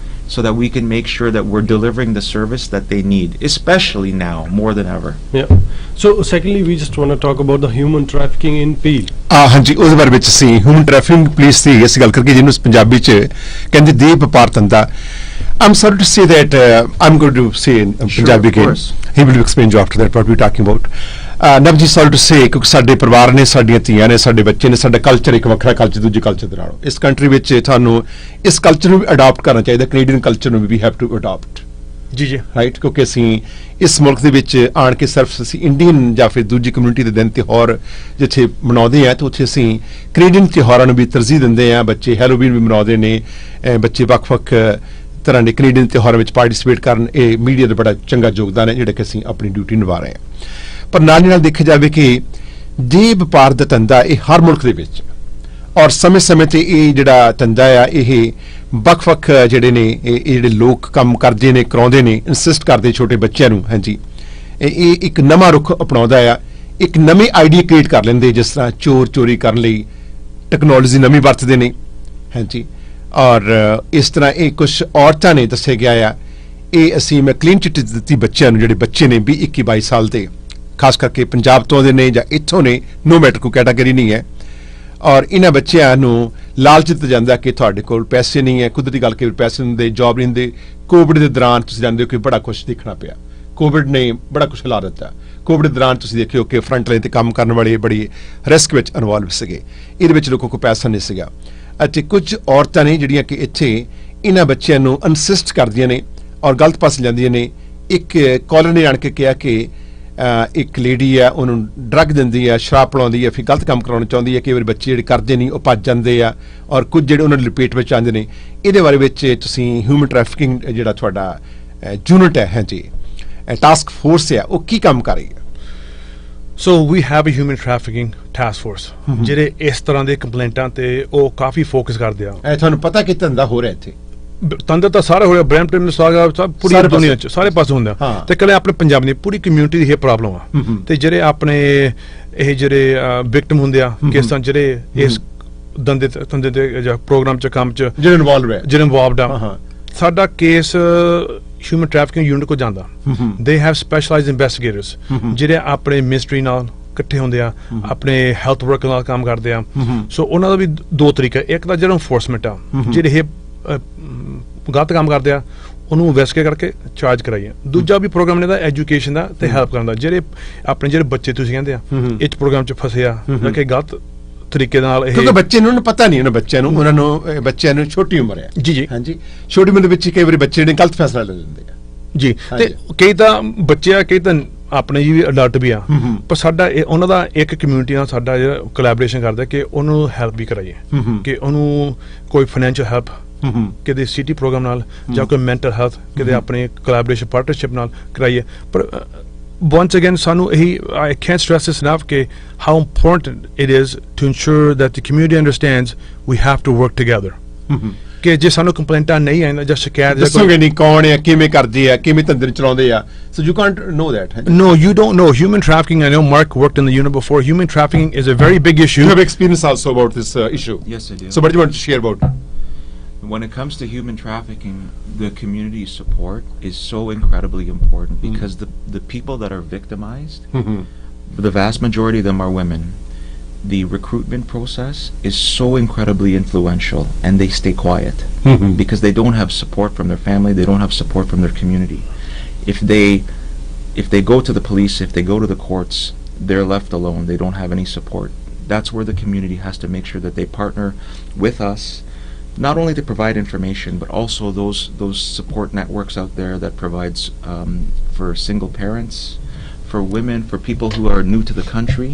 Speaker 3: so that we can make sure that we're delivering the service that they need, especially now, more than ever.
Speaker 4: Yeah. So secondly, we just want to talk about the human trafficking in Peel.
Speaker 1: ਹਾਂਜੀ ਉਹਦੇ ਬਾਰੇ ਵਿੱਚ ਅਸੀਂ human trafficking police ਦੀ ਇਸ ਗੱਲ ਕਰਕੇ ਜਿਹਨੂੰ ਪੰਜਾਬੀ ਚ ਕਹਿੰਦੇ ਦੇਹ ਵਪਾਰ ਧੰਦਾ. I'm sorry to say that I'm going to say in Punjabi
Speaker 3: of
Speaker 1: again.
Speaker 3: course.
Speaker 1: He will explain you after that what we're talking about. Navji, sorry to say, ਕਿਉਂਕਿ ਸਾਡੇ ਪਰਿਵਾਰ ਨੇ, ਸਾਡੀਆਂ ਧੀਆਂ ਨੇ, ਸਾਡੇ ਬੱਚੇ ਨੇ, ਸਾਡਾ ਕਲਚਰ ਇੱਕ ਵੱਖਰਾ ਕਲਚਰ ਦੂਜੇ ਕਲਚਰ ਦੇ ਨਾਲੋਂ. ਇਸ ਕੰਟਰੀ ਵਿੱਚ ਤੁਹਾਨੂੰ ਇਸ ਕਲਚਰ ਨੂੰ ਵੀ ਅਡਾਪਟ ਕਰਨਾ ਚਾਹੀਦਾ, ਕੈਨੇਡੀਅਨ ਕਲਚਰ ਨੂੰ ਵੀ ਹੈਵ ਟੂ ਅਡਾਪਟ.
Speaker 2: ਜੀ ਜੀ
Speaker 1: ਰਾਈਟ, ਕਿਉਂਕਿ ਅਸੀਂ ਇਸ ਮੁਲਕ ਦੇ ਵਿੱਚ ਆਣ ਕੇ ਸਿਰਫ ਅਸੀਂ ਇੰਡੀਅਨ ਜਾਂ ਫਿਰ ਦੂਜੀ ਕਮਿਊਨਿਟੀ ਦੇ ਦਿਨ ਤਿਉਹਾਰ ਜਿੱਥੇ ਮਨਾਉਂਦੇ ਆ, ਤੇ ਉੱਥੇ ਅਸੀਂ ਕੈਨੇਡੀਅਨ ਤਿਉਹਾਰਾਂ ਨੂੰ ਵੀ ਤਰਜੀਹ ਦਿੰਦੇ ਆ. ਬੱਚੇ ਹੈਲੋਵੀਨ ਵੀ ਮਨਾਉਂਦੇ ਨੇ, ਬੱਚੇ ਵੱਖ-ਵੱਖ ਤਰ੍ਹਾਂ ਦੇ ਕੈਨੇਡੀਅਨ ਤਿਉਹਾਰਾਂ ਵਿੱਚ ਪਾਰਟਿਸਿਪੇਟ ਕਰਨ. ਇਹ ਮੀਡੀਆ ਦਾ ਬੜਾ ਚੰਗਾ ਯੋਗਦਾਨ ਹੈ ਜਿਹੜਾ ਕਿ ਅਸੀਂ ਆਪਣੀ ਡਿਊਟੀ ਨਿਭਾ ਰਹੇ ਹਾਂ. ਪਰ ਨਾਲ ਨਾਲ ਦੇਖਿਆ ਜਾਵੇ ਕਿ ਜੇ ਵਪਾਰ ਦਾ ਧੰਦਾ ਇਹ ਹਰ ਮੁਲਕ ਦੇ ਵਿੱਚ, ਔਰ ਸਮੇਂ-ਸਮੇਂ ਤੇ ਇਹ ਜਿਹੜਾ ਧੰਦਾ ਆ ਇਹ ਵੱਖ-ਵੱਖ ਜਿਹੜੇ ਨੇ ਇਹ ਜਿਹੜੇ ਲੋਕ ਕੰਮ ਕਰਦੇ ਨੇ, ਕਰਾਉਂਦੇ ਨੇ, ਇਨਸਿਸਟ ਕਰਦੇ ਛੋਟੇ ਬੱਚਿਆਂ ਨੂੰ. ਹਾਂਜੀ, ਇਹ ਇੱਕ ਨਵਾਂ ਰੁਖ ਅਪਣਾਉਂਦਾ ਆ, ਇੱਕ ਨਵੇਂ ਆਈਡੀਆ ਕ੍ਰੀਏਟ ਕਰ ਲੈਂਦੇ, ਜਿਸ ਤਰ੍ਹਾਂ ਚੋਰ ਚੋਰੀ ਕਰਨ ਲਈ ਟੈਕਨੋਲੋਜੀ ਨਵੀਂ ਵਰਤਦੇ ਨੇ. ਹਾਂਜੀ, ਔਰ ਇਸ ਤਰ੍ਹਾਂ ਇਹ ਕੁਝ ਔਰਤਾਂ ਨੇ ਦੱਸਿਆ ਗਿਆ ਆ. ਇਹ ਅਸੀਂ ਮੈਂ ਕਲੀਨ ਚਿੱਟ ਦਿੱਤੀ ਬੱਚਿਆਂ ਨੂੰ, ਜਿਹੜੇ ਬੱਚੇ ਨੇ 20-21-22 ਸਾਲ ਦੇ, ਖਾਸ ਕਰਕੇ ਪੰਜਾਬ ਤੋਂ ਦੇ ਨੇ ਜਾਂ ਇੱਥੋਂ ਨੇ, ਨੋ ਮੈਟਰ ਕੋਈ ਕੈਟਾਗਰੀ ਨਹੀਂ ਹੈ. ਔਰ ਇਹਨਾਂ ਬੱਚਿਆਂ ਨੂੰ ਲਾਲਚ ਦਿੱਤਾ ਜਾਂਦਾ ਕਿ ਤੁਹਾਡੇ ਕੋਲ ਪੈਸੇ ਨਹੀਂ ਹੈ. ਕੁਦਰਤੀ ਗੱਲ ਕਿ ਪੈਸੇ ਨਹੀਂ ਹੁੰਦੇ, ਜੌਬ ਨਹੀਂ ਹੁੰਦੇ. ਕੋਵਿਡ ਦੇ ਦੌਰਾਨ ਤੁਸੀਂ ਜਾਣਦੇ ਹੋ ਕਿ ਬੜਾ ਕੁਛ ਦੇਖਣਾ ਪਿਆ. ਕੋਵਿਡ ਨੇ ਬੜਾ ਕੁਛ ਹਿਲਾ ਦਿੱਤਾ. ਕੋਵਿਡ ਦੇ ਦੌਰਾਨ ਤੁਸੀਂ ਦੇਖਿਓ ਕਿ ਫਰੰਟ ਲਾਈਨ ਤੇ ਕੰਮ ਕਰਨ ਵਾਲੇ ਬੜੀ ਰਿਸਕ ਵਿੱਚ ਇਨਵੋਲਵ ਸੀਗੇ. ਇਹਦੇ ਵਿੱਚ ਲੋਕਾਂ ਕੋਲ ਪੈਸਾ ਨਹੀਂ ਸੀਗਾ. ਅਤੇ ਕੁਝ ਔਰਤਾਂ ਨੇ ਜਿਹੜੀਆਂ ਕਿ ਇੱਥੇ ਇਹਨਾਂ ਬੱਚਿਆਂ ਨੂੰ ਅਨਸਿਸਟ ਕਰਦੀਆਂ ਨੇ ਔਰ ਗਲਤ ਪਾਸੇ ਜਾਂਦੀਆਂ ਨੇ. ਇੱਕ ਕਾਲਰ ਨੇ ਆਣ ਕੇ ਕਿਹਾ ਕਿ ਇੱਕ ਲੇਡੀ ਆ, ਉਹਨੂੰ ਡਰੱਗ ਦਿੰਦੀ ਆ, ਸ਼ਰਾਬ ਪਿਲਾਉਂਦੀ ਆ, ਫਿਰ ਗਲਤ ਕੰਮ ਕਰਾਉਣਾ ਚਾਹੁੰਦੀ ਹੈ. ਕਈ ਵਾਰੀ ਬੱਚੇ ਜਿਹੜੇ ਕਰਦੇ ਨਹੀਂ ਉਹ ਭੱਜ ਜਾਂਦੇ ਆ, ਔਰ ਕੁਝ ਜਿਹੜੇ ਉਹਨਾਂ ਦੀ ਲਪੇਟ ਵਿੱਚ ਆਉਂਦੇ ਨੇ. ਇਹਦੇ ਬਾਰੇ ਵਿੱਚ ਤੁਸੀਂ ਹਿਊਮਨ ਟ੍ਰੈਫਿਕਿੰਗ ਜਿਹੜਾ ਤੁਹਾਡਾ ਯੂਨਿਟ ਹੈ, ਹਾਂਜੀ, ਟਾਸਕ ਫੋਰਸ ਆ, ਉਹ ਕੀ ਕੰਮ ਕਰ ਰਹੀ ਹੈ?
Speaker 2: So we have a human trafficking task force ਜਿਹੜੇ ਇਸ ਤਰ੍ਹਾਂ ਦੇ ਕੰਪਲੇਂਟਾਂ ਤੇ ਉਹ ਕਾਫੀ ਫੋਕਸ ਕਰਦੇ ਆ.
Speaker 1: ਤੁਹਾਨੂੰ ਪਤਾ ਕਿ ਧੰਦਾ ਹੋ ਰਿਹਾ ਇੱਥੇ?
Speaker 2: ਧੰਦਾ ਤਾਂ ਸਾਰਾ ਹੋ ਰਿਹਾ, ਬਰੈਂਪਟਨ ਨੂੰ ਸਭ ਪੂਰੀ ਦੁਨੀਆ ਚ ਸਾਰੇ ਪਾਸੇ ਹੁੰਦਾ. ਤੇ ਕੱਲੇ ਆਪਣੇ ਪੰਜਾਬ ਦੀ ਪੂਰੀ ਕਮਿਊਨਿਟੀ ਦੀ ਇਹ ਪ੍ਰੋਬਲਮ ਆ. ਤੇ ਜਿਹੜੇ ਆਪਣੇ ਇਹ ਜਿਹੜੇ ਵਿਕਟਮ ਹੁੰਦੇ ਆ ਕੇਸਾਂ, ਜਿਹੜੇ ਇਸ ਧੰਦੇ ਤੇ ਜਾਂ ਪ੍ਰੋਗਰਾਮ ਚ ਕੰਮ ਚ
Speaker 1: ਜਿਹੜੇ ਇਨਵੋਲਵਡ
Speaker 2: ਆ, ਸਾਡਾ ਕੇਸ ਹਿਊਮਨ ਟ੍ਰੈਫਿਕਿੰਗ ਯੂਨਿਟ ਕੋ ਜਾਂਦਾ. ਦੇ ਹੈਵ ਸਪੈਸ਼ਲਾਈਜ਼ਡ ਇਨਵੈਸਟੀਗੇਟਰਸ ਜਿਹੜੇ ਆਪਣੇ ਮਿਨਿਸਟਰੀ ਨਾਲ ਇਕੱਠੇ ਹੁੰਦੇ ਆ, ਆਪਣੇ ਹੈਲਥ ਵਰਕਰ ਨਾਲ ਕੰਮ ਕਰਦੇ ਆ. ਸੋ ਉਹਨਾਂ ਦਾ ਵੀ ਦੋ ਤਰੀਕਾ, ਇੱਕ ਤਾਂ ਜਿਹੜਾ ਇਨਫੋਰਸਮੈਂਟ ਆ, ਜਿਹੜੇ ਇਹ ਗਲਤ ਕੰਮ ਕਰਦੇ ਆ ਉਹਨੂੰ ਇਨਵੈਸਟੀਗੇਟ ਕਰਕੇ ਚਾਰਜ ਕਰਾਈਏ. ਦੂਜਾ ਵੀ ਪ੍ਰੋਗਰਾਮ ਇਹਦਾ ਐਜੂਕੇਸ਼ਨ ਦਾ ਤੇ ਹੈਲਪ ਕਰਨ ਦਾ. ਜਿਹੜੇ ਆਪਣੇ ਜਿਹੜੇ ਬੱਚੇ ਤੁਸੀਂ ਕਹਿੰਦੇ ਆ ਇਸ ਪ੍ਰੋਗਰਾਮ ਚ ਫਸੇ ਆ ਕਿ ਗਲਤ ਤਰੀਕੇ ਨਾਲ, ਇਹ
Speaker 1: ਕਿਉਂਕਿ ਬੱਚੇ ਨੂੰ ਪਤਾ ਨਹੀਂ, ਉਹਨਾਂ ਨੂੰ ਬੱਚਿਆਂ ਨੂੰ ਛੋਟੀ ਉਮਰ ਹੈ.
Speaker 2: ਜੀ ਜੀ,
Speaker 1: ਹਾਂਜੀ, ਛੋਟੀ ਉਮਰ ਦੇ ਵਿੱਚ ਕਈ ਵਾਰੀ ਬੱਚੇ ਨੇ ਗਲਤ ਫੈਸਲਾ ਲੈ ਲੈਂਦੇ ਆ.
Speaker 2: ਜੀ, ਤੇ ਕਈ ਤਾਂ ਬੱਚੇ ਆ, ਕਈ ਤਾਂ ਆਪਣੇ ਜੀ ਵੀ ਅਡਲਟ ਵੀ ਆ. ਪਰ ਸਾਡਾ ਉਹਨਾਂ ਦਾ ਇੱਕ ਕਮਿਊਨਿਟੀ ਨਾਲ ਸਾਡਾ ਜਿਹੜਾ ਕੋਲੈਬੋਰੇਸ਼ਨ ਕਰਦਾ ਕਿ ਉਹਨੂੰ ਹੈਲਪ ਵੀ ਕਰਾਈਏ, ਕਿ ਉਹਨੂੰ ਕੋਈ ਫਾਈਨੈਂਸ਼ੀਅਲ ਹੈਲਪ ਕਿਤੇ ਸਿਟੀ ਪ੍ਰੋਗਰਾਮ ਨਾਲ ਜਾਂ ਕੋਈ ਮੈਂਟਲ ਹੈਲਥ ਕਿਤੇ ਆਪਣੇ ਕੋਲੈਬੋਰੇਸ਼ਨ ਪਾਰਟਨਰਸ਼ਿਪ ਨਾਲ ਕਰਾਈਏ. ਪਰ once again ਸਾਨੂੰ ਇਹੀ, I can't stress this enough ਕਿ how important it is to ensure that the community understands we have to work together. ਕਿ ਜੇ ਸਾਨੂੰ ਕੰਪਲੇਂਟਾਂ ਨਹੀਂ ਆਉਂਦੀਆਂ ਜਾਂ ਸ਼ਿਕਾਇਤ ਜਾਂ
Speaker 1: ਦੱਸੋਗੇ ਨਹੀਂ ਕੌਣ ਹੈ, ਕਿਵੇਂ ਕਰਦੇ ਆ, ਕਿਵੇਂ ਧੰਦੇ ਚਲਾਉਂਦੇ ਆ, so you Kant no that.
Speaker 2: No, you don't know. Human trafficking, I know Mark worked in the unit before. Human trafficking is a very big issue.
Speaker 1: You have experience also about this issue.
Speaker 3: Yes, I do.
Speaker 1: So what do you want to share about?
Speaker 3: When it comes to human trafficking, the community support is so incredibly important because the people that are victimized, the vast majority of them are women. The recruitment process is so incredibly influential, and they stay quiet because they don't have support from their family, they don't have support from their community. If they go to the police, if they go to the courts, they're left alone, they don't have any support. That's where the community has to make sure that they partner with us, not only to provide information, but also those support networks out there that provides for single parents, for women, for people who are new to the country,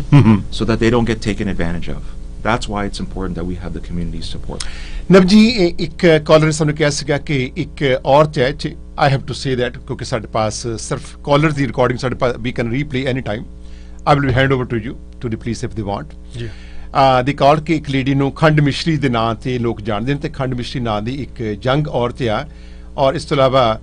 Speaker 3: so that they don't get taken advantage of. That's why it's important that we have the community support.
Speaker 1: ਨਵ ਜੀ ਇੱਕ collar ਨੇ ਸਾਨੂੰ ਕਿਹਾ ਸੀਗਾ ਕਿ ਇੱਕ ਔਰਤ ਹੈ, I have to say that ਕਿਉਂਕਿ ਸਾਡੇ ਪਾਸ ਸਿਰਫ ਕਾਲਰ ਦੀ ਰਿਕਾਰਡਿੰਗ ਸਾਡੇ ਪਾਸ we can replay any time. I will hand over to you to the police if they want.
Speaker 2: ਜੀ
Speaker 1: ਦੀ ਕਾਲ ਕਿ ਇੱਕ ਲੇਡੀ ਨੂੰ ਖੰਡ ਮਿਸ਼ਰੀ ਦੇ ਨਾਂ ਤੇ ਲੋਕ ਜਾਣਦੇ ਨੇ, ਤੇ ਖੰਡ ਮਿਸ਼ਰੀ ਨਾਂ ਦੀ ਇੱਕ ਯੰਗ ਔਰਤ ਆ, ਔਰ ਇਸ ਤੋਂ ਇਲਾਵਾ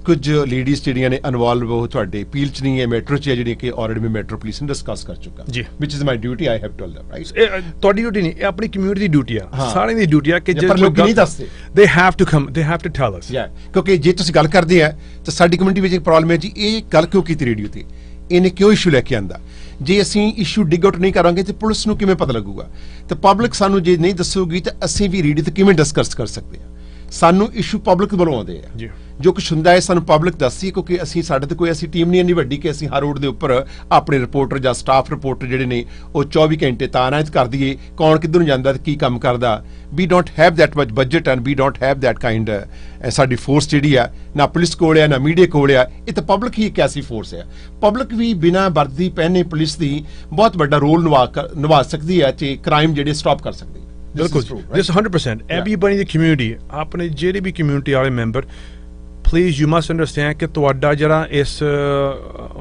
Speaker 1: ਕੁਝ ਲੇਡੀਜ਼ ਜਿਹੜੀਆਂ ਨੇ ਇਨਵੋਲਵ ਉਹ ਤੁਹਾਡੇ ਅਪੀਲ ਚ ਨਹੀਂ ਹੈ, ਮੈਟਰੋ ਚ ਹੈ, ਜਿਹੜੀਆਂ ਕਿ ਆਲਰੇਡੀ ਮੈਂ ਮੈਟਰੋ ਪੁਲਿਸ ਨੂੰ ਡਿਸਕਸ ਕਰ ਚੁੱਕਾ
Speaker 2: ਜੀ.
Speaker 1: Which is my duty, I have told them, right?
Speaker 2: ਤੁਹਾਡੀ ਡਿਊਟੀ ਨਹੀਂ, ਇਹ ਆਪਣੀ ਕਮਿਊਨਿਟੀ ਦੀ ਡਿਊਟੀ ਆ,
Speaker 1: ਹਾਂ.
Speaker 2: ਸਾਰਿਆਂ ਦੀ ਡਿਊਟੀ ਆ ਕਿ
Speaker 1: ਪਰ ਲੋਕ ਨਹੀਂ ਦੱਸਦੇ.
Speaker 2: they have to come, they have to tell us.
Speaker 1: ਕਿਉਂਕਿ ਜੇ ਤੁਸੀਂ ਗੱਲ ਕਰਦੇ ਆ ਤਾਂ ਸਾਡੀ ਕਮਿਊਨਿਟੀ ਵਿੱਚ ਇੱਕ ਪ੍ਰੋਬਲਮ ਹੈ ਜੀ, ਇਹ ਗੱਲ ਕਿਉਂ ਕੀਤੀ ਰੇਡੀਓ ਤੇ, ਇਹਨੇ ਕਿਉਂ ਇਸ਼ੂ ਲੈ ਕੇ ਆਂਦਾ? ਜੇ ਅਸੀਂ ਇਸ਼ੂ ਡਿਗ ਆਊਟ ਨਹੀਂ ਕਰਾਂਗੇ ਤੇ ਪੁਲਿਸ ਨੂੰ ਕਿਵੇਂ ਪਤਾ ਲੱਗੂਗਾ? ਤੇ ਪਬਲਿਕ ਸਾਨੂੰ ਜੇ ਨਹੀਂ ਦੱਸੂਗੀ ਤਾਂ ਅਸੀਂ ਵੀ ਰੇਡੀਓ ਤੇ ਕਿਵੇਂ ਡਿਸਕਸ ਕਰ ਸਕਦੇ ਹਾਂ? ਸਾਨੂੰ ਇਸ਼ੂ ਪਬਲਿਕ ਵੱਲੋਂ ਆਉਂਦੇ ਆ,
Speaker 2: ਜੀ
Speaker 1: ਜੋ ਕੁਛ ਹੁੰਦਾ ਹੈ ਸਾਨੂੰ ਪਬਲਿਕ ਦੱਸਦੀ, ਕਿਉਂਕਿ ਅਸੀਂ ਸਾਡੇ ਤੇ ਕੋਈ ਐਸੀ ਟੀਮ ਨਹੀਂ ਇੰਨੀ ਵੱਡੀ ਕਿ ਅਸੀਂ ਹਰ ਰੋਡ ਦੇ ਉੱਪਰ ਆਪਣੇ ਰਿਪੋਰਟਰ ਜਾਂ ਸਟਾਫ ਰਿਪੋਰਟਰ ਜਿਹੜੇ ਨੇ ਉਹ 24 ਘੰਟੇ ਤਾਇਨਾਤ ਕਰ ਦਈਏ, ਕੌਣ ਕਿੱਧਰ ਨੂੰ ਜਾਂਦਾ ਤੇ ਕੀ ਕੰਮ ਕਰਦਾ. We don't have that much budget and we don't have that kind. ਸਾਡੀ ਫੋਰਸ ਜਿਹੜੀ ਆ ਨਾ ਪੁਲਿਸ ਕੋਲ ਆ ਨਾ ਮੀਡੀਆ ਕੋਲ ਆ, ਇਹ ਤਾਂ ਪਬਲਿਕ ਹੀ ਇੱਕ ਐਸੀ ਫੋਰਸ ਹੈ. ਪਬਲਿਕ ਵੀ ਬਿਨਾਂ ਵਰਦੀ ਪਹਿਨੇ ਪੁਲਿਸ ਦੀ ਬਹੁਤ ਵੱਡਾ ਰੋਲ ਨਿਭਾ ਸਕਦੀ ਹੈ ਤੇ ਕ੍ਰਾਈਮ ਜਿਹੜੇ ਸਟਾਪ ਕਰ ਸਕਦੀ ਹੈ.
Speaker 2: ਬਿਲਕੁਲ this 100%. everybody in the community, ਆਪਣੇ ਜਿਹੜੇ ਵੀ ਕਮਿਊਨਿਟੀ ਵਾਲੇ member, please you must understand ਕਿ ਤੁਹਾਡਾ ਜਿਹੜਾ ਇਸ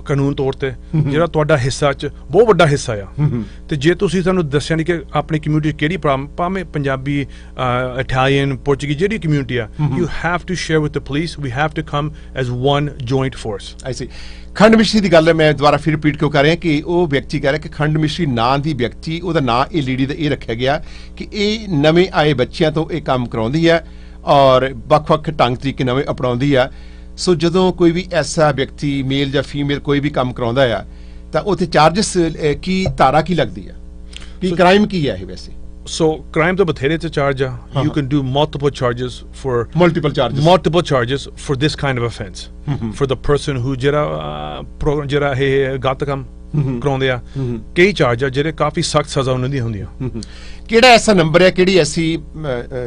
Speaker 2: ਕਾਨੂੰਨ ਤੌਰ ਤੇ ਜਿਹੜਾ ਤੁਹਾਡਾ ਹਿੱਸਾ ਚ ਬਹੁਤ ਵੱਡਾ ਹਿੱਸਾ ਆ, ਤੇ ਜੇ ਤੁਸੀਂ ਸਾਨੂੰ ਦੱਸਿਆ ਨਹੀਂ ਕਿ ਆਪਣੀ ਕਮਿਊਨਿਟੀ ਕਿਹੜੀ ਪ੍ਰੋਬਲਮ, ਭਾਵੇਂ ਪੰਜਾਬੀ, ਇਟਾਲੀਅਨ, ਪੋਰਚੁਗੀਜ਼, ਜਿਹੜੀ ਕਮਿਊਨਿਟੀ ਆ, you have to share with the police. We have to come as one joint force.
Speaker 1: I see. ਖੰਡ ਮਿਸ਼ਰੀ ਦੀ ਗੱਲ ਮੈਂ ਦੁਬਾਰਾ ਫਿਰ ਰਿਪੀਟ ਕਿਉਂ ਕਰ ਰਿਹਾ ਕਿ ਉਹ ਵਿਅਕਤੀ ਕਹਿ ਰਿਹਾ ਕਿ ਖੰਡ ਮਿਸ਼ਰੀ ਨਾਂ ਦੀ ਵਿਅਕਤੀ, ਉਹਦਾ ਨਾਂ ਇਹ ਲੇਡੀ ਦਾ ਇਹ ਰੱਖਿਆ ਗਿਆ ਕਿ ਇਹ ਨਵੇਂ ਆਏ ਬੱਚਿਆਂ ਤੋਂ ਇਹ ਕੰਮ ਕਰਾਉਂਦੀ ਹੈ ਔਰ ਵੱਖ-ਵੱਖ ਢੰਗ ਤਰੀਕੇ ਨਵੇਂ ਅਪਣਾਉਂਦੀ ਆ. ਸੋ ਜਦੋਂ ਕੋਈ ਵੀ ਐਸਾ ਵਿਅਕਤੀ ਮੇਲ ਜਾਂ ਫੀਮੇਲ ਕੋਈ ਵੀ ਕੰਮ ਕਰਾਉਂਦਾ ਆ ਤਾਂ ਉਹਤੇ ਚਾਰਜਸ ਕੀ ਧਾਰਾ ਕੀ ਲੱਗਦੀ ਆ, ਕੀ ਕ੍ਰਾਈਮ ਕੀ ਹੈ ਇਹ ਵੈਸੇ?
Speaker 2: So crime to ਬਥੇਰੇ ਤੇ ਚਾਰਜ ਆ. You can do multiple charges for multiple charges for this kind of offense. For the person who ਜਿਹੜਾ ਇਹ ਗਲਤ ਕੰਮ ਕਰਾਉਂਦੇ ਆ, ਕਈ ਚਾਰਜ ਆ ਜਿਹੜੇ ਕਾਫੀ ਸਖਤ ਸਜ਼ਾ ਉਹਨਾਂ ਦੀਆਂ ਹੁੰਦੀਆਂ.
Speaker 1: ਕਿਹੜਾ ਐਸਾ ਨੰਬਰ ਹੈ, ਕਿਹੜੀ ਐਸੀ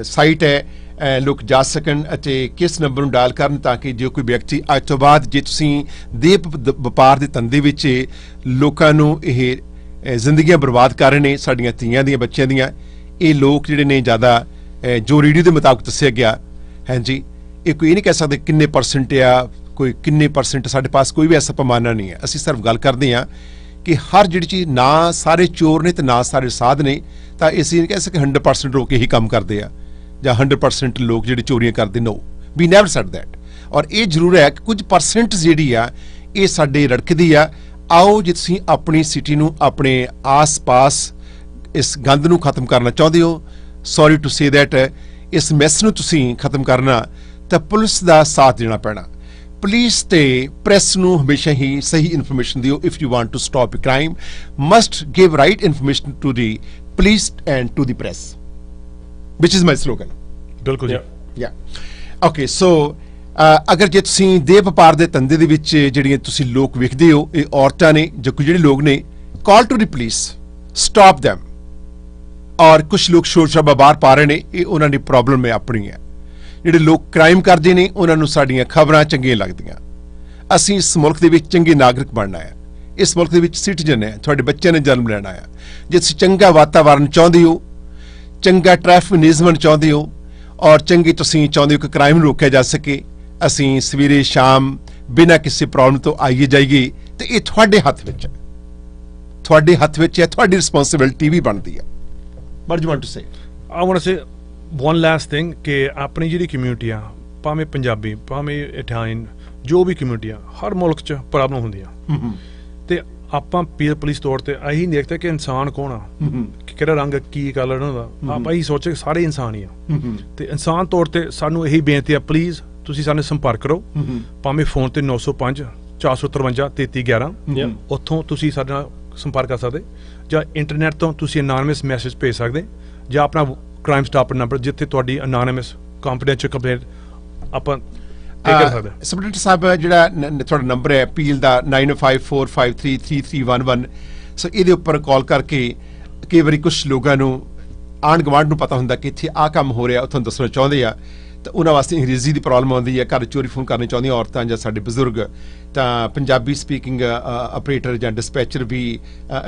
Speaker 1: ਸਾਈਟ ਹੈ ਲੋਕ ਜਾ ਸਕਣ ਅਤੇ ਕਿਸ ਨੰਬਰ ਨੂੰ ਡਾਇਲ ਕਰਨ ਤਾਂ ਕਿ ਜੇ ਕੋਈ ਵਿਅਕਤੀ ਅੱਜ ਤੋਂ ਬਾਅਦ ਜੇ ਤੁਸੀਂ ਦੇ ਵਪਾਰ ਦੇ ਧੰਦੇ ਵਿੱਚ ਲੋਕਾਂ ਨੂੰ ਇਹ ਜ਼ਿੰਦਗੀਆਂ ਬਰਬਾਦ ਕਰ ਰਹੇ ਨੇ, ਸਾਡੀਆਂ ਧੀਆਂ ਦੀਆਂ, ਬੱਚਿਆਂ ਦੀਆਂ, ਇਹ ਲੋਕ ਜਿਹੜੇ ਨੇ ਜ਼ਿਆਦਾ ਜੋ ਰੇਡੀਓ ਦੇ ਮੁਤਾਬਕ ਦੱਸਿਆ ਗਿਆ ਹੈ ਜੀ, ਇਹ ਕੋਈ ਨਹੀਂ ਕਹਿ ਸਕਦੇ ਕਿੰਨੇ ਪਰਸੈਂਟ ਆ, ਕੋਈ ਕਿੰਨੇ ਪਰਸੈਂਟ, ਸਾਡੇ ਪਾਸ ਕੋਈ ਵੀ ਐਸਾ ਪੈਮਾਨਾ ਨਹੀਂ ਹੈ. ਅਸੀਂ ਸਿਰਫ ਗੱਲ ਕਰਦੇ ਹਾਂ ਕਿ ਹਰ ਜਿਹੜੀ ਚੀਜ਼, ਨਾ ਸਾਰੇ ਚੋਰ ਨੇ ਤੇ ਨਾ ਸਾਰੇ ਸਾਧ ਨੇ, ਤਾਂ ਅਸੀਂ ਨਹੀਂ ਕਹਿ ਸਕਦੇ 100% ਲੋਕ ਇਹੀ ਕੰਮ ਕਰਦੇ ਆ ਜਾਂ 100% ਲੋਕ ਜਿਹੜੇ ਚੋਰੀਆਂ ਕਰਦੇ. ਨੋ, ਵੀ ਨੈਵਰ ਸੈਡ ਦੈਟ. ਔਰ ਇਹ ਜ਼ਰੂਰ ਹੈ ਕਿ ਕੁਝ ਪਰਸੈਂਟ ਜਿਹੜੀ ਆ ਇਹ ਸਾਡੇ ਰੜਕਦੀ ਆ. ਆਓ ਜੇ ਤੁਸੀਂ ਆਪਣੀ ਸਿਟੀ ਨੂੰ, ਆਪਣੇ ਆਸ-ਪਾਸ ਇਸ ਗੰਦ ਨੂੰ ਖਤਮ ਕਰਨਾ ਚਾਹੁੰਦੇ ਹੋ, ਸੌਰੀ ਟੂ ਸੇ ਦੈਟ, ਇਸ ਮੈਸ ਨੂੰ ਤੁਸੀਂ ਖਤਮ ਕਰਨਾ ਤਾਂ ਪੁਲਿਸ ਦਾ ਸਾਥ ਦੇਣਾ ਪੈਣਾ. ਪੁਲਿਸ ਤੇ ਪ੍ਰੈਸ ਨੂੰ ਹਮੇਸ਼ਾ ਹੀ ਸਹੀ ਇਨਫੋਰਮੇਸ਼ਨ ਦਿਓ. If you want to stop a crime, must give right information to the police and to the press, which is my slogan.
Speaker 2: ਬਿਲਕੁਲ ਜੀ.
Speaker 1: ਯਾ ਓਕੇ. ਸੋ ਅਗਰ ਜੇ ਤੁਸੀਂ ਦੇ ਵਪਾਰ ਦੇ ਧੰਦੇ ਦੇ ਵਿੱਚ ਜਿਹੜੀਆਂ ਤੁਸੀਂ ਲੋਕ ਵੇਖਦੇ ਹੋ, ਇਹ ਔਰਤਾਂ ਨੇ ਜਾਂ ਕੋਈ ਜਿਹੜੇ ਲੋਕ ਨੇ, ਕਾਲ to the police, stop them. ਔਰ ਕੁਝ ਲੋਕ ਸ਼ੋਰ ਸ਼ਰਾਬਾ ਬਾਹਰ ਪਾ ਰਹੇ ਨੇ, ਇਹ ਉਹਨਾਂ ਦੀ ਪ੍ਰੋਬਲਮ ਹੈ, ਆਪਣੀ ਹੈ. ਜਿਹੜੇ ਲੋਕ ਕ੍ਰਾਈਮ ਕਰਦੇ ਨੇ ਉਹਨਾਂ ਨੂੰ ਸਾਡੀਆਂ ਖਬਰਾਂ ਚੰਗੀਆਂ ਲੱਗਦੀਆਂ. ਅਸੀਂ ਇਸ ਮੁਲਕ ਦੇ ਵਿੱਚ ਚੰਗੇ ਨਾਗਰਿਕ ਬਣਨਾ ਹੈ, ਇਸ ਮੁਲਕ ਦੇ ਵਿੱਚ ਸਿਟੀਜ਼ਨ ਹੈ, ਤੁਹਾਡੇ ਬੱਚਿਆਂ ਨੇ ਜਨਮ ਲੈਣਾ ਹੈ. ਜੇ ਤੁਸੀਂ ਚੰਗਾ ਵਾਤਾਵਰਨ ਚਾਹੁੰਦੇ ਹੋ, ਚੰਗਾ ਟ੍ਰੈਫਿਕ ਮੈਨੇਜਮੈਂਟ ਚਾਹੁੰਦੇ ਹੋ ਔਰ ਚੰਗੀ ਤੁਸੀਂ ਚਾਹੁੰਦੇ ਹੋ ਕਿ ਕ੍ਰਾਈਮ ਰੋਕਿਆ ਜਾ ਸਕੇ, ਅਸੀਂ ਸਵੇਰੇ ਸ਼ਾਮ ਬਿਨਾਂ ਕਿਸੇ ਪ੍ਰੋਬਲਮ ਤੋਂ ਆਈਏ ਜਾਈਏ, ਤੇ ਇਹ ਤੁਹਾਡੇ ਹੱਥ ਵਿੱਚ ਹੈ, ਤੁਹਾਡੇ ਹੱਥ ਵਿੱਚ ਹੈ, ਤੁਹਾਡੀ ਰਿਸਪੌਂਸਿਬਿਲਿਟੀ ਵੀ ਬਣਦੀ ਹੈ. What do you want to say?
Speaker 2: I want to say one last thing ਕਿ ਆਪਣੀ ਜਿਹੜੀ ਕਮਿਊਨਿਟੀ ਆ, ਭਾਵੇਂ ਪੰਜਾਬੀ ਭਾਵੇਂ ਇਟਾਲੀਅਨ, ਜੋ ਵੀ ਕਮਿਊਨਿਟੀ ਆ, ਹਰ ਮੁਲਕ 'ਚ ਪ੍ਰੋਬਲਮ ਹੁੰਦੀਆਂ ਤੇ ਆਪਾਂ ਪੀਰ ਪੁਲਿਸ ਤੌਰ ਤੇ ਇਹੀ ਦੇਖਦੇ ਕਿ ਇਨਸਾਨ ਕੌਣ ਆ, ਕਿ ਕਿਹੜਾ ਰੰਗ, ਕੀ ਕਲਰ ਉਹਨਾਂ ਦਾ, ਆਪਾਂ ਇਹੀ ਸੋਚੇ ਕਿ ਸਾਰੇ ਇਨਸਾਨ ਹੀ ਆ। ਤੇ ਇਨਸਾਨ ਤੌਰ ਤੇ ਸਾਨੂੰ ਇਹੀ ਬੇਨਤੀ ਆ, ਪਲੀਜ਼ ਤੁਸੀਂ ਸਾਨੂੰ ਸੰਪਰਕ ਕਰੋ, ਭਾਵੇਂ ਫੋਨ ਤੇ 905 453 3311, ਉੱਥੋਂ ਤੁਸੀਂ ਸਾਡੇ ਨਾਲ ਸੰਪਰਕ ਕਰ ਸਕਦੇ, ਜਾਂ ਇੰਟਰਨੈਟ ਤੋਂ ਤੁਸੀਂ ਅਨਾਨਿਮਸ ਮੈਸੇਜ ਭੇਜ ਸਕਦੇ, ਜਾਂ ਆਪਣਾ ਕ੍ਰਾਈਮ ਸਟਾਪ ਨੰਬਰ ਜਿੱਥੇ ਤੁਹਾਡੀ ਅਨਾਨਿਮਸ ਕੰਫੀਡੈਂਸ਼ੀਅਲ ਕੰਪਲੇਂਟ ਆਪਾਂ take ਕਰ ਸਕਦੇ।
Speaker 1: ਸਪਰੈਂਟਰ ਸਾਹਿਬ ਜਿਹੜਾ ਤੁਹਾਡਾ ਨੰਬਰ ਹੈ ਅਪੀਲ ਦਾ 9054533311, ਸੋ ਇਹਦੇ ਉੱਪਰ ਕਾਲ ਕਰਕੇ ਕਈ ਵਾਰੀ ਕੁਝ ਲੋਕਾਂ ਨੂੰ ਆਂਢ ਗੁਆਂਢ ਨੂੰ ਪਤਾ ਹੁੰਦਾ ਕਿ ਇੱਥੇ ਆਹ ਕੰਮ ਹੋ ਰਿਹਾ, ਉੱਥੋਂ ਦੱਸਣਾ ਚਾਹੁੰਦੇ ਆ, ਤਾਂ ਉਹਨਾਂ ਵਾਸਤੇ ਅੰਗਰੇਜ਼ੀ ਦੀ ਪ੍ਰੋਬਲਮ ਆਉਂਦੀ ਹੈ, ਘਰ ਚੋਰੀ ਫੋਨ ਕਰਨੀ ਚਾਹੁੰਦੀਆਂ ਔਰਤਾਂ ਜਾਂ ਸਾਡੇ ਬਜ਼ੁਰਗ, ਤਾਂ ਪੰਜਾਬੀ ਸਪੀਕਿੰਗ ਆਪਰੇਟਰ ਜਾਂ ਡਿਸਪੈਚਰ ਵੀ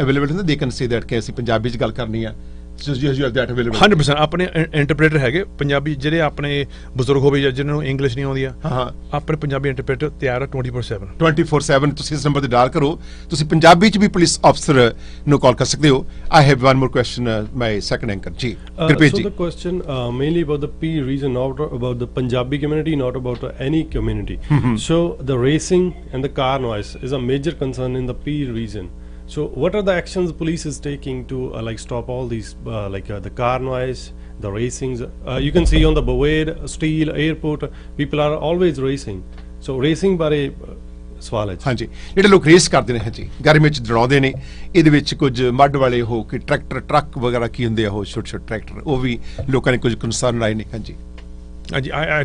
Speaker 1: ਅਵੇਲੇਬਲ ਹੁੰਦੇ, ਦੇ ਕੈਨ ਸੇ ਦੈਟ ਕਿ ਅਸੀਂ ਪੰਜਾਬੀ 'ਚ ਗੱਲ ਕਰਨੀ ਆ। So you have that available.
Speaker 2: 100% ਆਪਣੇ ਇੰਟਰਪ੍ਰੀਟਰ ਹੈਗੇ ਪੰਜਾਬੀ, ਜਿਹੜੇ ਆਪਣੇ ਬਜ਼ੁਰਗ ਹੋਵੇ ਜਾਂ ਜਿਹਨਾਂ ਨੂੰ ਇੰਗਲਿਸ਼ ਨਹੀਂ ਆਉਂਦੀ ਆ, ਆਪਣੇ ਪੰਜਾਬੀ ਇੰਟਰਪ੍ਰੀਟਰ ਤਿਆਰ ਆ 24/7
Speaker 1: 24/7 ਤੁਸੀਂ ਇਸ ਨੰਬਰ ਤੇ ਡਾਇਲ ਕਰੋ, ਤੁਸੀਂ ਪੰਜਾਬੀ 'ਚ ਵੀ ਪੁਲਿਸ ਅਫਸਰ ਨੂੰ ਕਾਲ ਕਰ ਸਕਦੇ ਹੋ। I have one more question, my second anchor ਜੀ Gurpreet ji.
Speaker 4: So the question mainly about the P region, not about the Punjabi community, not about any community. So the racing and the car noise is a major concern in the P region. So what are the actions police is taking to like stop all these the car noise, the racings? You can see on the Bowade, Steel, Airport, people are always racing. So racing ਬਾਰੇ ਸਵਾਲ ਹੈ ਜੀ।
Speaker 1: ਹਾਂਜੀ, ਜਿਹੜੇ ਲੋਕ race ਕਰਦੇ ਨੇ ਜੀ ਗਰਮੀ 'ਚ ਦੌੜਾਉਂਦੇ ਨੇ, ਇਹਦੇ ਵਿੱਚ ਕੁਝ ਮੱਡ ਵਾਲੇ ਹੋ ਕਿ ਟਰੈਕਟਰ ਟਰੱਕ ਵਗੈਰਾ ਕੀ ਹੁੰਦੇ ਆ, ਉਹ ਛੋਟੇ ਛੋਟੇ ਟਰੈਕਟਰ, ਉਹ ਵੀ ਲੋਕਾਂ ਨੇ ਕੁਝ ਕੰਸਰਨ ਆਏ ਨੇ। ਹਾਂਜੀ,
Speaker 2: I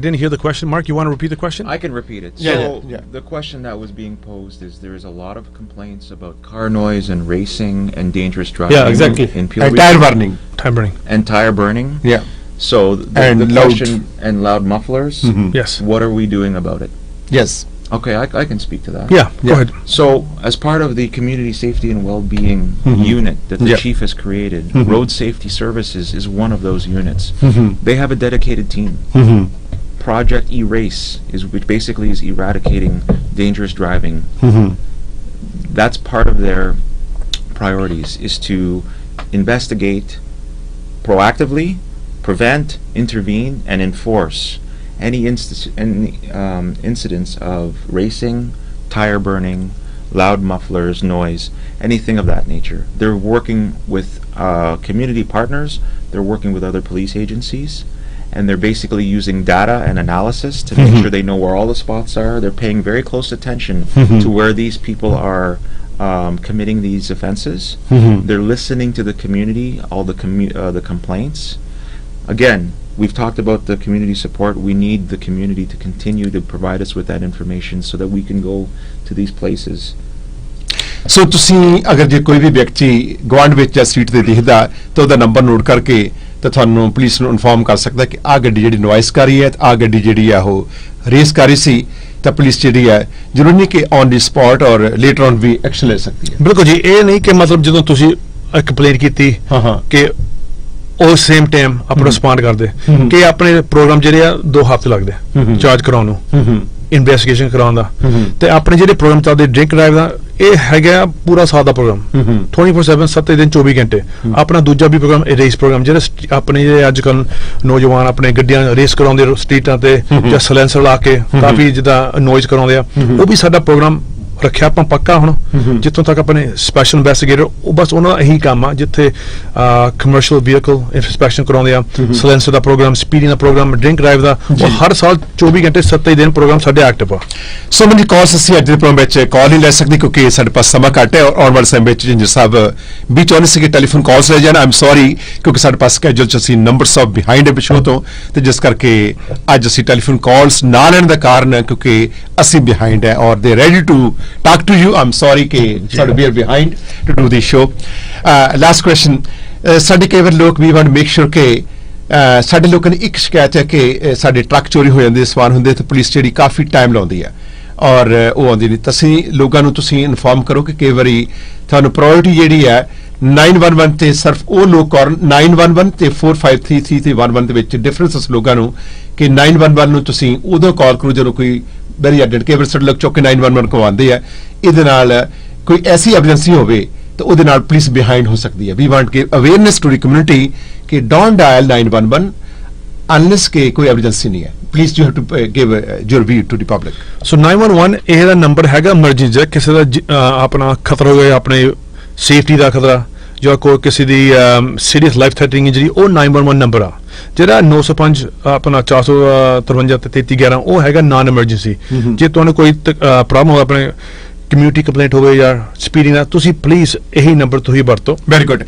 Speaker 2: didn't hear the question. Mark, you want to repeat the question?
Speaker 3: I can repeat it.
Speaker 1: Yeah,
Speaker 3: So
Speaker 1: yeah.
Speaker 3: the question that was being posed is there is a lot of complaints about car noise and racing and dangerous driving.
Speaker 4: Yeah, exactly.
Speaker 3: In Peel
Speaker 1: and tire
Speaker 3: Region.
Speaker 1: burning.
Speaker 2: Time burning.
Speaker 3: And tire burning.
Speaker 1: Yeah.
Speaker 3: So
Speaker 1: And
Speaker 3: the
Speaker 1: loud.
Speaker 3: question and loud mufflers.
Speaker 2: Yes.
Speaker 3: What are we doing about it?
Speaker 1: Yes.
Speaker 3: Okay, I can speak to that.
Speaker 2: Yeah, go ahead.
Speaker 3: So, as part of the Community Safety and Well-Being unit that the
Speaker 1: Yeah.
Speaker 3: chief has created, Road Safety Services is one of those units. They have a dedicated team. Project Erase which basically is eradicating dangerous driving. That's part of their priorities, is to investigate proactively, prevent, intervene, and enforce any incidents of racing, tire burning, loud mufflers, noise, anything of that nature. They're working with community partners, they're working with other police agencies, and they're basically using data and analysis to make sure they know where all the spots are. They're paying very close attention to where these people are committing these offenses. They're listening to the community, all the complaints. Again, we've talked about the community support. We need the community to continue to provide us with that information so that we can go to these places.
Speaker 1: ਸੋ ਤੁਸੀਂ ਅਗਰ ਜੇ ਕੋਈ ਵੀ ਵਿਅਕਤੀ ਗੁਆਂਢ ਵਿੱਚ ਜਾਂ street ਤੇ ਦਿਖਦਾ ਤਾਂ ਉਹਦਾ ਨੰਬਰ ਨੋਟ ਕਰਕੇ ਤਾਂ ਤੁਹਾਨੂੰ ਪੁਲਿਸ ਨੂੰ ਇਨਫੋਰਮ ਕਰ ਸਕਦਾ ਕਿ ਆਹ ਗੱਡੀ ਜਿਹੜੀ ਨੋਇਸ ਕਰ ਰਹੀ ਹੈ, ਆਹ ਗੱਡੀ ਜਿਹੜੀ ਆ ਉਹ ਰੇਸ ਕਰ ਰਹੀ ਸੀ, ਤਾਂ ਪੁਲਿਸ ਜਿਹੜੀ ਹੈ ਜ਼ਰੂਰੀ ਨਹੀਂ ਕਿ ਔਨ ਦੀ ਸਪੌਟ ਔਰ ਲੇਟਰ ਔਨ ਵੀ ਐਕਸ਼ਨ ਲੈ ਸਕਦੀ ਹੈ।
Speaker 2: ਬਿਲਕੁਲ ਜੀ, ਇਹ ਨਹੀਂ ਕਿ ਮਤਲਬ ਜਦੋਂ ਤੁਸੀਂ ਕੰਪਲੇਂਟ ਕੀਤੀ ਕਿ ਉਹ ਸੇਮ ਟਾਈਮ ਆਪਣਾ ਰਿਸਪੌਂਡ ਕਰਦੇ, ਕਿ ਆਪਣੇ ਪ੍ਰੋਗਰਾਮ ਜਿਹੜੇ ਆ 2 ਹਫ਼ਤੇ ਲੱਗਦੇ ਚਾਰਜ ਕਰਾਉਣ ਨੂੰ, ਇਨਵੈਸਟੀਗੇਸ਼ਨ ਕਰਾਉਣ ਦਾ, ਤੇ ਆਪਣੇ ਜਿਹੜੇ ਪ੍ਰੋਗਰਾਮ ਚੱਲਦੇ ਡਰਿੰਕ ਡਰਾਈਵ ਦਾ, ਇਹ ਹੈਗਾ ਪੂਰਾ ਸਾਲ ਦਾ ਪ੍ਰੋਗਰਾਮ 24/7 7 ਦਿਨ 24 ਘੰਟੇ। ਆਪਣਾ ਦੂਜਾ ਵੀ ਪ੍ਰੋਗਰਾਮ ਰੇਸ ਪ੍ਰੋਗਰਾਮ, ਜਿਹੜੇ ਆਪਣੇ ਜਿਹੜੇ ਅੱਜ ਕੱਲ ਨੌਜਵਾਨ ਆਪਣੇ ਗੱਡੀਆਂ ਰੇਸ ਕਰਾਉਂਦੇ ਸਟਰੀਟਾਂ ਤੇ ਜਾਂ ਸਲੈਂਸਰ ਲਾ ਕੇ ਕਾਫੀ ਜਿੱਦਾਂ ਨੋਇਜ਼ ਕਰਾਉਂਦੇ ਆ, ਉਹ ਵੀ ਸਾਡਾ ਪ੍ਰੋਗਰਾਮ ਰੱਖਿਆ ਆਪਾਂ ਪੱਕਾ। ਹੁਣ ਜਿੱਥੋਂ ਤੱਕ ਆਪਣੇ ਸਪੈਸ਼ਲ ਇਨਵੈਸਟੀਗੇਟਰ, ਉਹ ਬਸ ਉਹਨਾਂ ਦਾ ਇਹੀ ਕੰਮ ਆ, ਜਿੱਥੇ ਕਮਰਸ਼ੀਅਲ ਵਹੀਕਲ ਇੰਸਪੈਕਸ਼ਨ ਕਰਾਉਂਦੇ ਆ, ਸਲੈਂਸਰ ਦਾ ਪ੍ਰੋਗਰਾਮ, ਸਪੀਡਿੰਗ ਦਾ ਪ੍ਰੋਗਰਾਮ, ਡਰਿੰਕ ਡਰਾਈਵ ਦਾ, ਉਹ ਹਰ ਸਾਲ 24 ਘੰਟੇ 7 ਦਿਨ ਪ੍ਰੋਗਰਾਮ ਸਾਡੇ ਐਕਟਿਵ ਆ।
Speaker 1: ਸੋ ਮਨੀ ਕਾਲਸ ਅਸੀਂ ਅੱਜ ਦੇ ਪ੍ਰੋਗਰਾਮ ਵਿੱਚ ਕਾਲ ਨਹੀਂ ਲੈ ਸਕਦੇ ਕਿਉਂਕਿ ਸਾਡੇ ਪਾਸ ਸਮਾਂ ਘੱਟ ਹੈ, ਔਰ ਆਉਣ ਵਾਲੇ ਸਮੇਂ ਵਿੱਚ ਜਿੰਜਰ ਸਾਹਿਬ ਵੀ ਚਾਹੁੰਦੇ ਸੀ ਕਿ ਟੈਲੀਫੋਨ ਕਾਲਸ ਲੈ ਜਾਣ। ਆਈ ਐਮ ਸੌਰੀ ਕਿਉਂਕਿ ਸਾਡੇ ਪਾਸ ਸਕੈਜੂਲ 'ਚ ਅਸੀਂ ਨੰਬਰਸ ਆਫ ਬਿਹਾਈਂਡ ਹੈ ਸ਼ੋਅ ਤੋਂ, ਤੇ ਜਿਸ ਕਰਕੇ ਅੱਜ ਅਸੀਂ ਟੈਲੀਫੋਨ ਕਾਲਸ ਨਾ ਲੈਣ ਦਾ ਕਾਰਨ ਕਿਉਂਕਿ ਅਸੀਂ ਬਿਹਾਈਂਡ ਹੈ ਔਰ they ready to talk to you. I am sorry ਕਿ ਸਾਡੇ we are behind to do this show. Last question, ਸਾਡੇ ਕਈ ਵਾਰ ਲੋਕ ਵੀ ਵਾਂਟ ਮੇਕ ਸ਼ੋਰ ਕਿ ਸਾਡੇ ਲੋਕਾਂ ਦੀ ਇੱਕ ਸ਼ਿਕਾਇਤ ਹੈ ਕਿ ਸਾਡੇ ਟਰੱਕ ਚੋਰੀ ਹੋ ਜਾਂਦੇ, ਸਵਾਰ ਹੁੰਦੇ, ਤੇ ਪੁਲਿਸ ਜਿਹੜੀ ਕਾਫੀ ਟਾਈਮ ਲਾਉਂਦੀ ਹੈ ਔਰ ਉਹ ਆਉਂਦੀ ਨਹੀਂ। ਤੁਸੀਂ ਲੋਕਾਂ ਨੂੰ ਤੁਸੀਂ ਇਨਫੋਰਮ ਕਰੋ ਕਿ ਕਈ ਵਾਰੀ ਤੁਹਾਨੂੰ ਪ੍ਰਾਇੋਰਟੀ ਜਿਹੜੀ ਹੈ 911 ਤੇ ਸਿਰਫ ਉਹ ਲੋਕ ਕਾਲ 911 ਤੇ 4533 ਤੇ 11 ਦੇ ਵਿੱਚ ਡਿਫਰੈਂਸ ਲੋਕਾਂ ਨੂੰ ਕਿ 911 ਨੂੰ ਤੁਸੀਂ ਉਦੋਂ ਕਾਲ ਕਰੋ ਜਦੋਂ ਕੋਈ ਵੈਰੀ ਅਰਜੈਂਟ, ਕਈ ਵਾਰ ਸਾਡੇ ਲੋਕ ਚੁੱਕ ਕੇ 911 ਕਵਾਉਂਦੇ ਆ, ਇਹਦੇ ਨਾਲ ਕੋਈ ਐਸੀ ਐਮਰਜੈਂਸੀ ਹੋਵੇ ਤਾਂ ਉਹਦੇ ਨਾਲ ਪੁਲਿਸ ਬਿਹਾਈਂਡ ਹੋ ਸਕਦੀ ਹੈ। ਵੀ ਵਾਂਟ ਕਿ ਅਵੇਅਰਨੈਸ ਟੂ ਦੀ ਕਮਿਊਨਿਟੀ ਕਿ ਡੋਂਟ ਡਾਇਲ 911 ਅਨਲੈਸ ਕਿ ਕੋਈ ਐਮਰਜੈਂਸੀ ਨਹੀਂ ਹੈ please you have to give your view to the public
Speaker 2: so 911 ਇਹ ਦਾ ਨੰਬਰ ਹੈਗਾ ਐਮਰਜੈਂਸੀ ਦਾ, ਕਿਸੇ ਦਾ ਆਪਣਾ ਖਤਰਾ ਹੋ ਗਿਆ, ਆਪਣੇ ਸੇਫਟੀ ਦਾ ਖਤਰਾ ਜਾਂ ਕੋਈ ਕਿਸੇ ਦੀ ਸੀਰੀਅਸ ਲਾਈਫ ਥ੍ਰੈਟਨਿੰਗ ਇੰਜਰੀ, ਉਹ 911 ਨੰਬਰ ਆ। ਜਿਹੜਾ 905 ਆਪਣਾ 453 ਤੇ 3311 ਉਹ ਹੈਗਾ ਨਾਨ ਐਮਰਜੈਂਸੀ। ਜੇ ਤੁਹਾਨੂੰ ਕੋਈ ਪ੍ਰੋਬਲਮ ਹੋਵੇ, ਆਪਣੇ ਕਮਿਊਨਿਟੀ ਕੰਪਲੇਂਟ ਹੋਵੇ ਜਾਂ ਸਪੀਡਿੰਗ ਦਾ, ਤੁਸੀਂ ਪਲੀਜ਼ ਇਹੀ ਨੰਬਰ ਤੁਸੀਂ ਵਰਤੋ।
Speaker 1: Very good.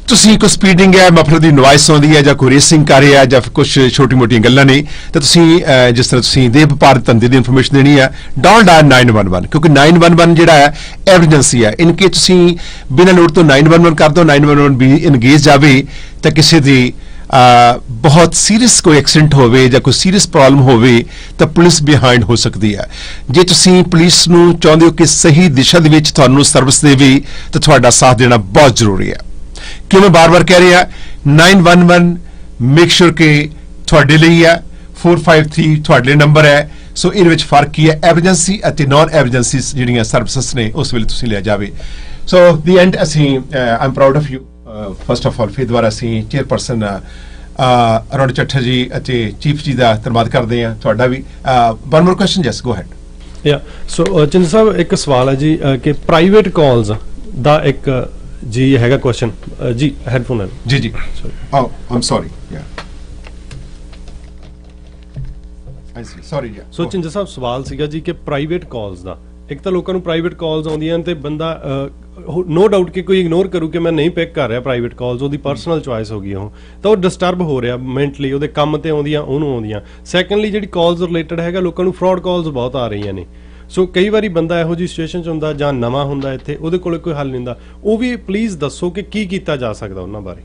Speaker 1: ਤੁਸੀਂ ਕੋਈ ਸਪੀਡਿੰਗ ਹੈ, ਮਫਲਰ ਦੀ ਨੋਇਸ ਆਉਂਦੀ ਹੈ ਜਾਂ ਕੋਈ ਰੇਸਿੰਗ ਕਰ ਰਿਹਾ ਜਾਂ ਕੁਝ ਛੋਟੀ ਮੋਟੀਆਂ ਗੱਲਾਂ ਨੇ, ਤਾਂ ਤੁਸੀਂ ਜਿਸ ਤਰ੍ਹਾਂ ਤੁਸੀਂ ਦੇ ਵਪਾਰ ਧੰਦੇ ਦੀ ਇਨਫੋਰਮੇਸ਼ਨ ਦੇਣੀ ਹੈ, ਡੋਂਟ ਡਾਇਲ 911 ਕਿਉਂਕਿ 911 ਜਿਹੜਾ ਹੈ ਐਮਰਜੈਂਸੀ ਹੈ। ਇਨ ਕੇ ਤੁਸੀਂ ਬਿਨਾਂ ਲੋੜ ਤੋਂ 911 ਕਰ ਦਿਓ, 911 ਵੀ ਇੰਗੇਜ ਜਾਵੇ ਤਾਂ ਕਿਸੇ ਦੀ ਬਹੁਤ ਸੀਰੀਅਸ ਕੋਈ ਐਕਸੀਡੈਂਟ ਹੋਵੇ ਜਾਂ ਕੋਈ ਸੀਰੀਅਸ ਪ੍ਰੋਬਲਮ ਹੋਵੇ ਤਾਂ ਪੁਲਿਸ ਬਿਹਾਈਂਡ ਹੋ ਸਕਦੀ ਹੈ। ਜੇ ਤੁਸੀਂ ਪੁਲਿਸ ਨੂੰ ਚਾਹੁੰਦੇ ਹੋ ਕਿ ਸਹੀ ਦਿਸ਼ਾ ਦੇ ਵਿੱਚ ਤੁਹਾਨੂੰ ਸਰਵਿਸ ਦੇਵੇ ਤਾਂ ਤੁਹਾਡਾ ਸਾਥ ਦੇਣਾ ਬਹੁਤ ਜ਼ਰੂਰੀ ਹੈ। ਕਿਉਂ ਮੈਂ ਬਾਰ-ਬਾਰ ਕਹਿ ਰਿਹਾ 911 ਮੇਕ ਸ਼ੋਰ ਕਿ ਤੁਹਾਡੇ ਲਈ ਹੈ, 453 ਤੁਹਾਡੇ ਲਈ ਨੰਬਰ ਹੈ। ਸੋ ਇਹਦੇ ਵਿੱਚ ਫਰਕ ਕੀ ਹੈ, ਐਮਰਜੈਂਸੀ ਅਤੇ ਨਾਨ ਐਮਰਜੈਂਸੀ ਜਿਹੜੀਆਂ ਸਰਵਿਸਿਜ਼ ਨੇ ਉਸ ਵੇਲੇ ਤੁਸੀਂ ਲਿਆ ਜਾਵੇ। ਸੋ ਦੀ ਐਂਡ ਅਸੀਂ I am proud of you. First of all ਫਿਰ ਦੁਬਾਰਾ ਅਸੀਂ ਚੇਅਰਪਰਸਨ ਅਰੁਣ ਚੱਠਾ ਜੀ ਅਤੇ ਚੀਫ ਜੀ ਦਾ ਧੰਨਵਾਦ ਕਰਦੇ ਹਾਂ। ਤੁਹਾਡਾ ਵੀ ਵਨ ਮੋਰ ਕੁਐਸਚਨ, ਜਸ ਗੋ ਹੈਡ।
Speaker 4: ਯਾ ਸੋ ਚਿੰਦਰ ਸਾਹਿਬ ਇੱਕ ਸਵਾਲ ਹੈ ਜੀ ਕਿ ਪ੍ਰਾਈਵੇਟ ਕਾਲਸ ਦਾ ਇੱਕ ਜੀ ਹੈਗਾ ਕੁਐਸਚਨ ਜੀ, ਹੈਡਫੋਨ ਹੈ
Speaker 1: ਜੀ ਜੀ ਓ ਆਮ ਸੌਰੀ ਯਾ ਆਈ ਸੀ ਸੌਰੀ ਯਾ।
Speaker 4: ਸੋ ਚਿੰਦਰ ਸਾਹਿਬ ਸਵਾਲ ਸੀਗਾ ਜੀ ਕਿ ਪ੍ਰਾਈਵੇਟ ਕਾਲਸ ਦਾ, ਇੱਕ ਤਾਂ ਲੋਕਾਂ ਨੂੰ ਪ੍ਰਾਈਵੇਟ ਕਾਲਸ ਆਉਂਦੀਆਂ ਤੇ ਬੰਦਾ ਨੋ ਡਾਊਟ ਕਿ ਕੋਈ ਇਗਨੋਰ ਕਰੂ ਕਿ ਮੈਂ ਨਹੀਂ ਪਿਕ ਕਰ ਰਿਹਾ ਪ੍ਰਾਈਵੇਟ ਕਾਲਸ, ਉਹਦੀ ਪਰਸਨਲ ਚੁਆਇਸ ਹੋ ਗਈ ਉਹ, ਤਾਂ ਉਹ ਡਿਸਟਰਬ ਹੋ ਰਿਹਾ ਮੈਂਟਲੀ, ਉਹਦੇ ਕੰਮ ਤੇ ਆਉਂਦੀਆਂ ਉਹਨੂੰ ਆਉਂਦੀਆਂ। ਸੈਕੰਡਲੀ ਜਿਹੜੀ ਕਾਲਸ ਰਿਲੇਟਡ ਹੈਗਾ, ਲੋਕਾਂ ਨੂੰ ਫਰਾਡ ਕਾਲਸ ਬਹੁਤ ਆ ਰਹੀਆਂ ਨੇ। ਸੋ ਕਈ ਵਾਰੀ ਬੰਦਾ ਇਹੋ ਜਿਹੀ ਸਿਚੁਏਸ਼ਨ 'ਚ ਹੁੰਦਾ ਜਾਂ ਨਵਾਂ ਹੁੰਦਾ ਇੱਥੇ, ਉਹਦੇ ਕੋਲ ਕੋਈ ਹੱਲ ਨਹੀਂ ਹੁੰਦਾ, ਉਹ ਵੀ ਪਲੀਜ਼ ਦੱਸੋ ਕਿ ਕੀ ਕੀਤਾ ਜਾ ਸਕਦਾ ਉਹਨਾਂ ਬਾਰੇ।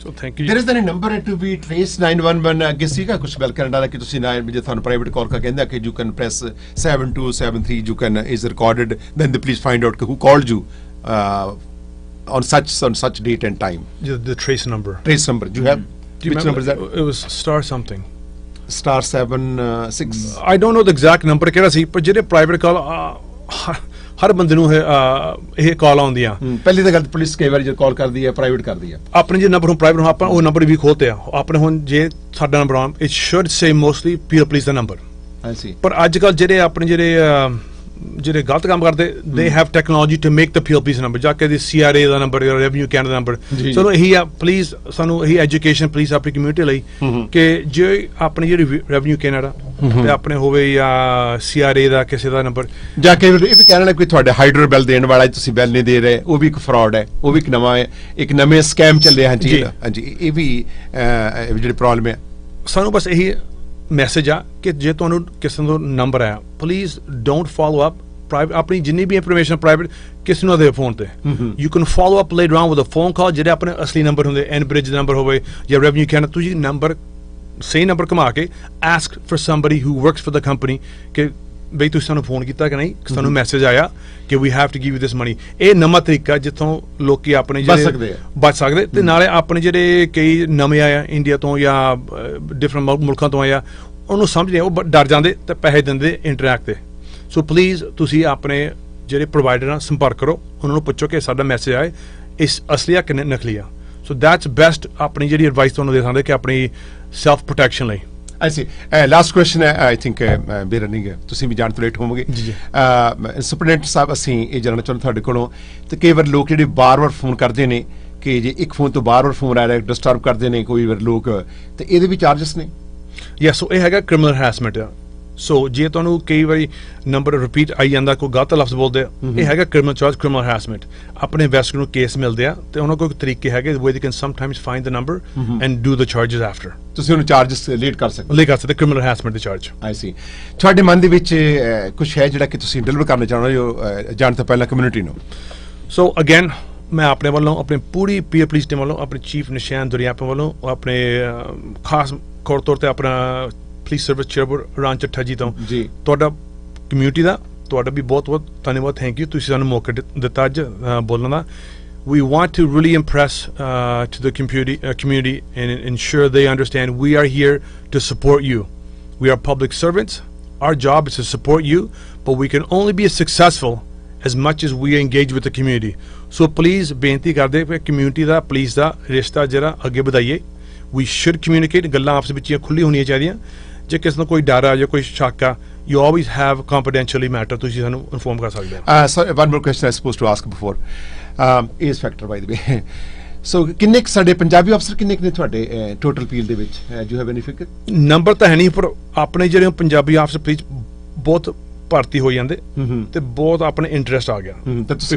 Speaker 2: So thank you.
Speaker 1: There is any number to be traced 911 ਅੱਗੇ ਸੀਗਾ ਕੁਝ ਗੱਲ ਕਰਨ ਵਾਲਾ ਕਿ ਤੁਸੀਂ 9 ਜੇ ਤੁਹਾਨੂੰ ਪ੍ਰਾਈਵੇਟ ਕਾਲ ਕਾ ਕਹਿੰਦਾ ਕਿ you can press 7273 you can is recorded then they please find out who called you on such date and time.
Speaker 2: The trace number.
Speaker 1: Trace number you have?
Speaker 2: Do you
Speaker 1: Which number is that?
Speaker 2: It was star something.
Speaker 1: Star 76.
Speaker 2: I don't know the exact number ਕਿਹੜਾ ਸੀ, ਪਰ ਜਿਹੜੇ private ਕਾਲ ਹਰ ਬੰਦੇ ਨੂੰ ਇਹ ਕਾਲ ਆਉਂਦੀਆਂ।
Speaker 1: ਪਹਿਲੀ ਤਾਂ ਗੱਲ ਪੁਲਿਸ ਕਈ ਵਾਰੀ ਜਦ ਕਾਲ ਕਰਦੀ ਹੈ ਪ੍ਰਾਈਵੇਟ ਕਰਦੀ ਹੈ।
Speaker 2: ਆਪਣੇ ਜੇ ਨੰਬਰ ਹੁਣ ਪ੍ਰਾਈਵੇਟ ਹੁਣ ਆਪਾਂ ਉਹ ਨੰਬਰ ਵੀ ਖੋਲਤੇ ਆ ਆਪਣੇ। ਹੁਣ ਜੇ ਸਾਡਾ ਨੰਬਰ ਆ it should say mostly police the number.
Speaker 1: I see.
Speaker 2: ਪਰ ਅੱਜ ਕੱਲ ਜਿਹੜੇ ਆਪਣੇ ਜਿਹੜੇ ਗਲਤ ਕੰਮ ਕਰਦੇ they have technology to make the police number, ਜਾ ਕੇ ਦੀ CRA ਦਾ ਨੰਬਰ ਜਾਂ ਰੈਵਨਿਊ ਕੈਨੇਡਾ ਦਾ ਨੰਬਰ। ਸਾਨੂੰ ਇਹੀ ਆ ਪਲੀਜ਼, ਸਾਨੂੰ ਇਹੀ ਐਜੂਕੇਸ਼ਨ ਪਲੀਜ਼ ਆਪਣੀ ਕਮਿਊਨਿਟੀ ਲਈ ਕਿ ਜੇ ਆਪਣੀ ਜਿਹੜੀ ਰੈਵਨਿਊ ਕੈਨੇਡਾ ਤੇ ਆਪਣੇ ਹੋਵੇ ਜਾਂ CRA ਦਾ ਕਿਸੇ ਦਾ ਨੰਬਰ,
Speaker 1: ਜਾ ਕੇ ਇਹ ਵੀ ਕਹਿਣਾ ਕੋਈ ਤੁਹਾਡੇ ਹਾਈਡਰੋ ਬਿੱਲ ਦੇਣ ਵਾਲਾ ਤੁਸੀਂ ਬਿੱਲ ਨਹੀਂ ਦੇ ਰਹੇ, ਉਹ ਵੀ ਇੱਕ ਫਰਾਡ ਹੈ, ਉਹ ਵੀ ਇੱਕ ਨਵਾਂ ਹੈ, ਇੱਕ ਨਵੇਂ ਸਕੈਮ ਚੱਲਿਆ। ਹਾਂਜੀ ਹਾਂਜੀ, ਇਹ ਵੀ ਜਿਹੜੀ ਪ੍ਰੋਬਲਮ ਹੈ।
Speaker 2: ਸਾਨੂੰ ਬਸ ਇਹੀ ਮੈਸੇਜ ਆ ਕਿ ਜੇ ਤੁਹਾਨੂੰ ਕਿਸੇ ਦਾ ਨੰਬਰ ਆਇਆ, please don't follow up private, ਆਪਣੀ ਜਿੰਨੀ ਵੀ ਇਨਫੋਰਮੇਸ਼ਨ ਪ੍ਰਾਈਵੇਟ ਕਿਸੇ ਨੂੰ ਦੇ ਫੋਨ ਤੇ you can follow up later on with a phone call. ਜਿਹੜੇ ਆਪਣੇ ਅਸਲੀ ਨੰਬਰ ਹੁੰਦੇ, ਐਨਬ੍ਰਿਜ ਨੰਬਰ ਹੋਵੇ ਜਾਂ ਰੈਵਨਿਊ ਕੈਨੇਡਾ, ਤੁਸੀਂ ਨੰਬਰ ਸਹੀ ਨੰਬਰ ਘੁਮਾ ਕੇ ask for somebody who works for the company ਕਿ ਬਈ ਤੁਸੀਂ ਸਾਨੂੰ ਫੋਨ ਕੀਤਾ ਕਿ ਨਹੀਂ, ਸਾਨੂੰ ਮੈਸੇਜ ਆਇਆ ਕਿ we have to give you this money. ਇਹ ਨਵਾਂ ਤਰੀਕਾ ਜਿੱਥੋਂ ਲੋਕੀ ਆਪਣੇ ਬਚ ਸਕਦੇ ਤੇ ਨਾਲੇ ਆਪਣੇ ਜਿਹੜੇ ਕਈ ਨਵੇਂ ਆਇਆ ਇੰਡੀਆ ਤੋਂ ਜਾਂ ਡਿਫਰੈਂਟ ਮੁਲਕਾਂ ਤੋਂ ਆਇਆ, ਉਹਨੂੰ ਸਮਝਦੇ ਉਹ ਡਰ ਜਾਂਦੇ ਤੇ ਪੈਸੇ ਦਿੰਦੇ ਇੰਟਰੈਕਟ ਤੇ। ਸੋ ਪਲੀਜ਼ ਤੁਸੀਂ ਆਪਣੇ ਜਿਹੜੇ ਪ੍ਰੋਵਾਈਡਰ ਨਾਲ ਸੰਪਰਕ ਕਰੋ, ਉਹਨਾਂ ਨੂੰ ਪੁੱਛੋ ਕਿ ਸਾਡਾ ਮੈਸੇਜ ਆਏ ਇਸ ਅਸਲੀ ਆ ਕਿ ਨਕਲੀ ਆ। ਸੋ ਦੈਟਸ ਬੈਸਟ ਆਪਣੀ ਜਿਹੜੀ ਐਡਵਾਈਸ ਤੁਹਾਨੂੰ ਦੇ ਸਕਦੇ ਕਿ ਆਪਣੀ ਸੈਲਫ ਪ੍ਰੋਟੈਕਸ਼ਨ ਲਈ।
Speaker 1: I see. Last question ਹੈ, I think ਮੇਰਾ ਨਹੀਂ ਹੈ, ਤੁਸੀਂ ਵੀ ਜਾਣ ਤੋਂ ਲੇਟ ਹੋਵੋਗੇ। ਸੁਪਰਡੈਂਟ ਸਾਹਿਬ, ਅਸੀਂ ਇਹ ਜਾਣਨਾ ਚਾਹੁੰਦੇ ਤੁਹਾਡੇ ਕੋਲੋਂ, ਤੇ ਕਈ ਵਾਰ ਲੋਕ ਜਿਹੜੇ ਬਾਰ-ਬਾਰ ਫੋਨ ਕਰਦੇ ਨੇ ਕਿ ਜੇ ਇੱਕ ਫੋਨ ਤੋਂ ਬਾਰ-ਬਾਰ ਫੋਨ ਆ ਰਿਹਾ ਡਿਸਟਰਬ ਕਰਦੇ ਨੇ ਕੋਈ ਵਾਰ ਲੋਕ, ਤੇ ਇਹਦੇ ਵੀ ਚਾਰजेस ਨੇ?
Speaker 2: ਯੈਸ, ਸੋ ਇਹ ਹੈਗਾ ਕ੍ਰਿਮੀਨਲ ਹੈਰੈਸਮੈਂਟ ਆ। ਸੋ ਜੇ ਤੁਹਾਨੂੰ ਕਈ ਵਾਰੀ ਨੰਬਰ ਰਿਪੀਟ ਆਈ ਜਾਂਦਾ, ਕੋਈ ਗਲਤ ਲਫ਼ਜ਼ ਬੋਲਦੇ ਆ, ਇਹ ਹੈਗਾ ਕ੍ਰਿਮੀਨਲ ਚਾਰਜ, ਕ੍ਰਿਮੀਨਲ ਹੈਰੈਸਮੈਂਟ। ਆਪਣੇ ਇਨਵੈਸਟੀਗੇਟਰ ਨੂੰ ਕੇਸ ਮਿਲਦੇ ਆ ਤੇ ਉਹਨਾਂ ਕੋਲ ਤਰੀਕੇ ਹੈਗੇ ਵੇ they can sometimes find the number and do the charges after.
Speaker 1: ਤੁਸੀਂ ਉਹਨੂੰ ਚਾਰजेस ਲੇਟ ਕਰ ਸਕਦੇ
Speaker 2: ਕ੍ਰਿਮੀਨਲ ਹੈਰੈਸਮੈਂਟ ਦੇ ਚਾਰਜ।
Speaker 1: I see. ਤੁਹਾਡੇ ਮਨ ਦੇ ਵਿੱਚ ਕੁਝ ਹੈ ਜਿਹੜਾ ਕਿ ਤੁਸੀਂ ਡਿਲੀਵਰ ਕਰਨਾ ਚਾਹੁੰਦੇ ਹੋ ਜਾਣ ਤੋਂ ਪਹਿਲਾਂ ਕਮਿਊਨਿਟੀ ਨੂੰ?
Speaker 2: ਸੋ ਅਗੇਨ ਮੈਂ ਆਪਣੇ ਵੱਲੋਂ, ਆਪਣੀ ਪੂਰੀ ਪੀਆਰ ਪੁਲਿਸ ਟੀਮ ਵੱਲੋਂ, ਆਪਣੇ ਚੀਫ ਨਿਸ਼ਾਨ ਦੁਰੀਆਪਾ ਵੱਲੋਂ, ਆਪਣੇ ਖਾਸ ਤੌਰ ਤੇ ਆਪਣਾ ਪੁਲਿਸ ਸਰਵਿਸ ਚੇਅਰਮੈਨ ਰਾਣ ਚੱਠਾ ਜੀ ਤੋਂ ਤੁਹਾਡਾ ਕਮਿਊਨਿਟੀ ਦਾ ਤੁਹਾਡਾ ਵੀ ਬਹੁਤ ਬਹੁਤ ਧੰਨਵਾਦ। ਥੈਂਕ ਯੂ, ਤੁਸੀਂ ਸਾਨੂੰ ਮੌਕਾ ਦਿੱਤਾ ਅੱਜ ਬੋਲਣ ਦਾ। We want to really impress to the community and ensure they understand we are here to support you. We are public servants. Our job is to support you, but we can only be successful as much as we engage with the community. So please ਬੇਨਤੀ ਕਰਦੇ ਕਿ community ਦਾ police ਦਾ ਰਿਸ਼ਤਾ ਜਿਹੜਾ ਅੱਗੇ ਵਧਾਈਏ। We should communicate, ਗੱਲਾਂ ਆਪਸ ਵਿੱਚ ਹੀ ਖੁੱਲ੍ਹੀ ਹੋਣੀਆਂ ਚਾਹੀਦੀਆਂ। ਜੇ ਕਿਸੇ ਨੂੰ ਕੋਈ ਡਰ ਆ ਜਾਂ ਕੋਈ ਸ਼ੱਕ ਆ, ਯੂ ਆਲਵੇਜ਼ ਹੈਵ ਕੰਫੀਡੈਂਸ਼ੀਅਲੀ ਮੈਟਰ, ਤੁਸੀਂ ਸਾਨੂੰ ਇਨਫੋਰਮ ਕਰ ਸਕਦੇ ਹੋ।
Speaker 1: So one more question I was supposed to ask before. Age factor by the way. So ਕਿੰਨੇ ਕੁ ਸਾਡੇ ਪੰਜਾਬੀ ਅਫਸਰ ਕਿੰਨੇ ਕੁ ਨੇ ਤੁਹਾਡੇ ਟੋਟਲ ਪੀਲ ਦੇ ਵਿੱਚ? Do you have any figure?
Speaker 2: Number ਤਾਂ ਹੈ ਨਹੀਂ, ਪਰ ਆਪਣੇ ਜਿਹੜੇ ਪੰਜਾਬੀ ਆਪਸ ਵਿੱਚ ਬਹੁਤ ਭਰਤੀ ਹੋ ਜਾਂਦੇ ਤੇ ਬਹੁਤ ਆਪਣੇ ਇੰਟਰਸਟ ਆ ਗਿਆ।
Speaker 1: ਤਾਂ ਤੁਸੀਂ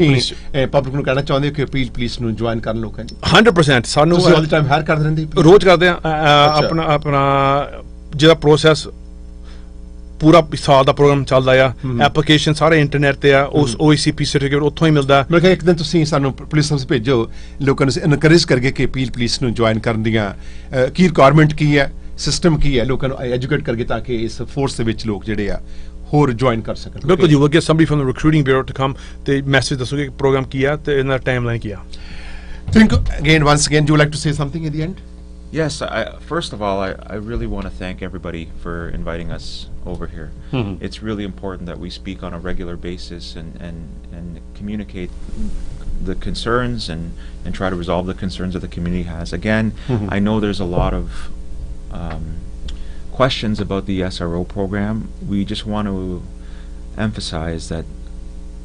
Speaker 1: ਪਬਲਿਕ ਨੂੰ ਕਹਿਣਾ ਚਾਹੁੰਦੇ ਹੋ ਕਿ ਪੀਲ ਪੁਲਿਸ ਨੂੰ ਜੁਆਇਨ ਕਰਨ ਲੋਕਾਂ ਜੀ?
Speaker 2: 100% ਸਾਨੂੰ
Speaker 1: ਤੁਸੀਂ ਆਲ ਦੀ ਟਾਈਮ ਹਾਇਰ ਕਰਦੇ ਰਹਿੰਦੇ?
Speaker 2: ਰੋਜ਼ ਕਰਦੇ ਆ ਆਪਣਾ ਜਿਹੜਾ ਪ੍ਰੋਸੈਸ ਪੂਰਾ ਸਾਲ ਦਾ ਪ੍ਰੋਗਰਾਮ ਚੱਲਦਾ ਆ, ਐਪਲੀਕੇਸ਼ਨ ਸਾਰੇ ਇੰਟਰਨੈਟ ਤੇ ਆ, ਉਸ OECP ਸਰਟੀਫਿਕੇਟ ਉੱਥੋਂ ਹੀ ਮਿਲਦਾ।
Speaker 1: ਮੈਂ ਕਿਹਾ ਇੱਕ ਦਿਨ ਤੁਸੀਂ ਸਾਨੂੰ ਪੁਲਿਸ ਹਾਊਸ ਭੇਜੋ, ਲੋਕਾਂ ਨੂੰ ਇਨਕਰੇਜ ਕਰਕੇ ਕਿ ਪੀਲ ਪੁਲਿਸ ਨੂੰ ਜੁਆਇਨ ਕਰਨ ਦੀਆਂ ਕੀ ਰਿਕੁਆਇਰਮੈਂਟ ਕੀ ਹੈ, ਸਿਸਟਮ ਕੀ ਹੈ, ਲੋਕਾਂ ਨੂੰ ਐਜੂਕੇਟ ਕਰਕੇ ਤਾਂ ਕਿ ਇਸ ਫੋਰਸ ਦੇ ਵਿੱਚ ਲੋਕ ਜਿਹੜੇ ਆ ਹੋਰ ਜੁਆਇਨ ਕਰ ਸਕਣ।
Speaker 2: ਬਿਲਕੁਲ ਜੀ, we'll get somebody from the recruiting bureau to come ਤੇ ਮੈਸੇਜ ਦੱਸੋਗੇ ਕਿ ਪ੍ਰੋਗਰਾਮ ਕੀ ਆ ਤੇ ਇਹਨਾਂ ਦਾ ਟਾਈਮਲਾਈਨ ਕੀ ਆ।
Speaker 1: Think again, once again, do you like to say something at the end?
Speaker 3: Yes, first of all, I really want to thank everybody for inviting us over here. It's really important that we speak on a regular basis and communicate the concerns and try to resolve the concerns that the community has. Again, I know there's a lot of questions about the SRO program. We just want to emphasize that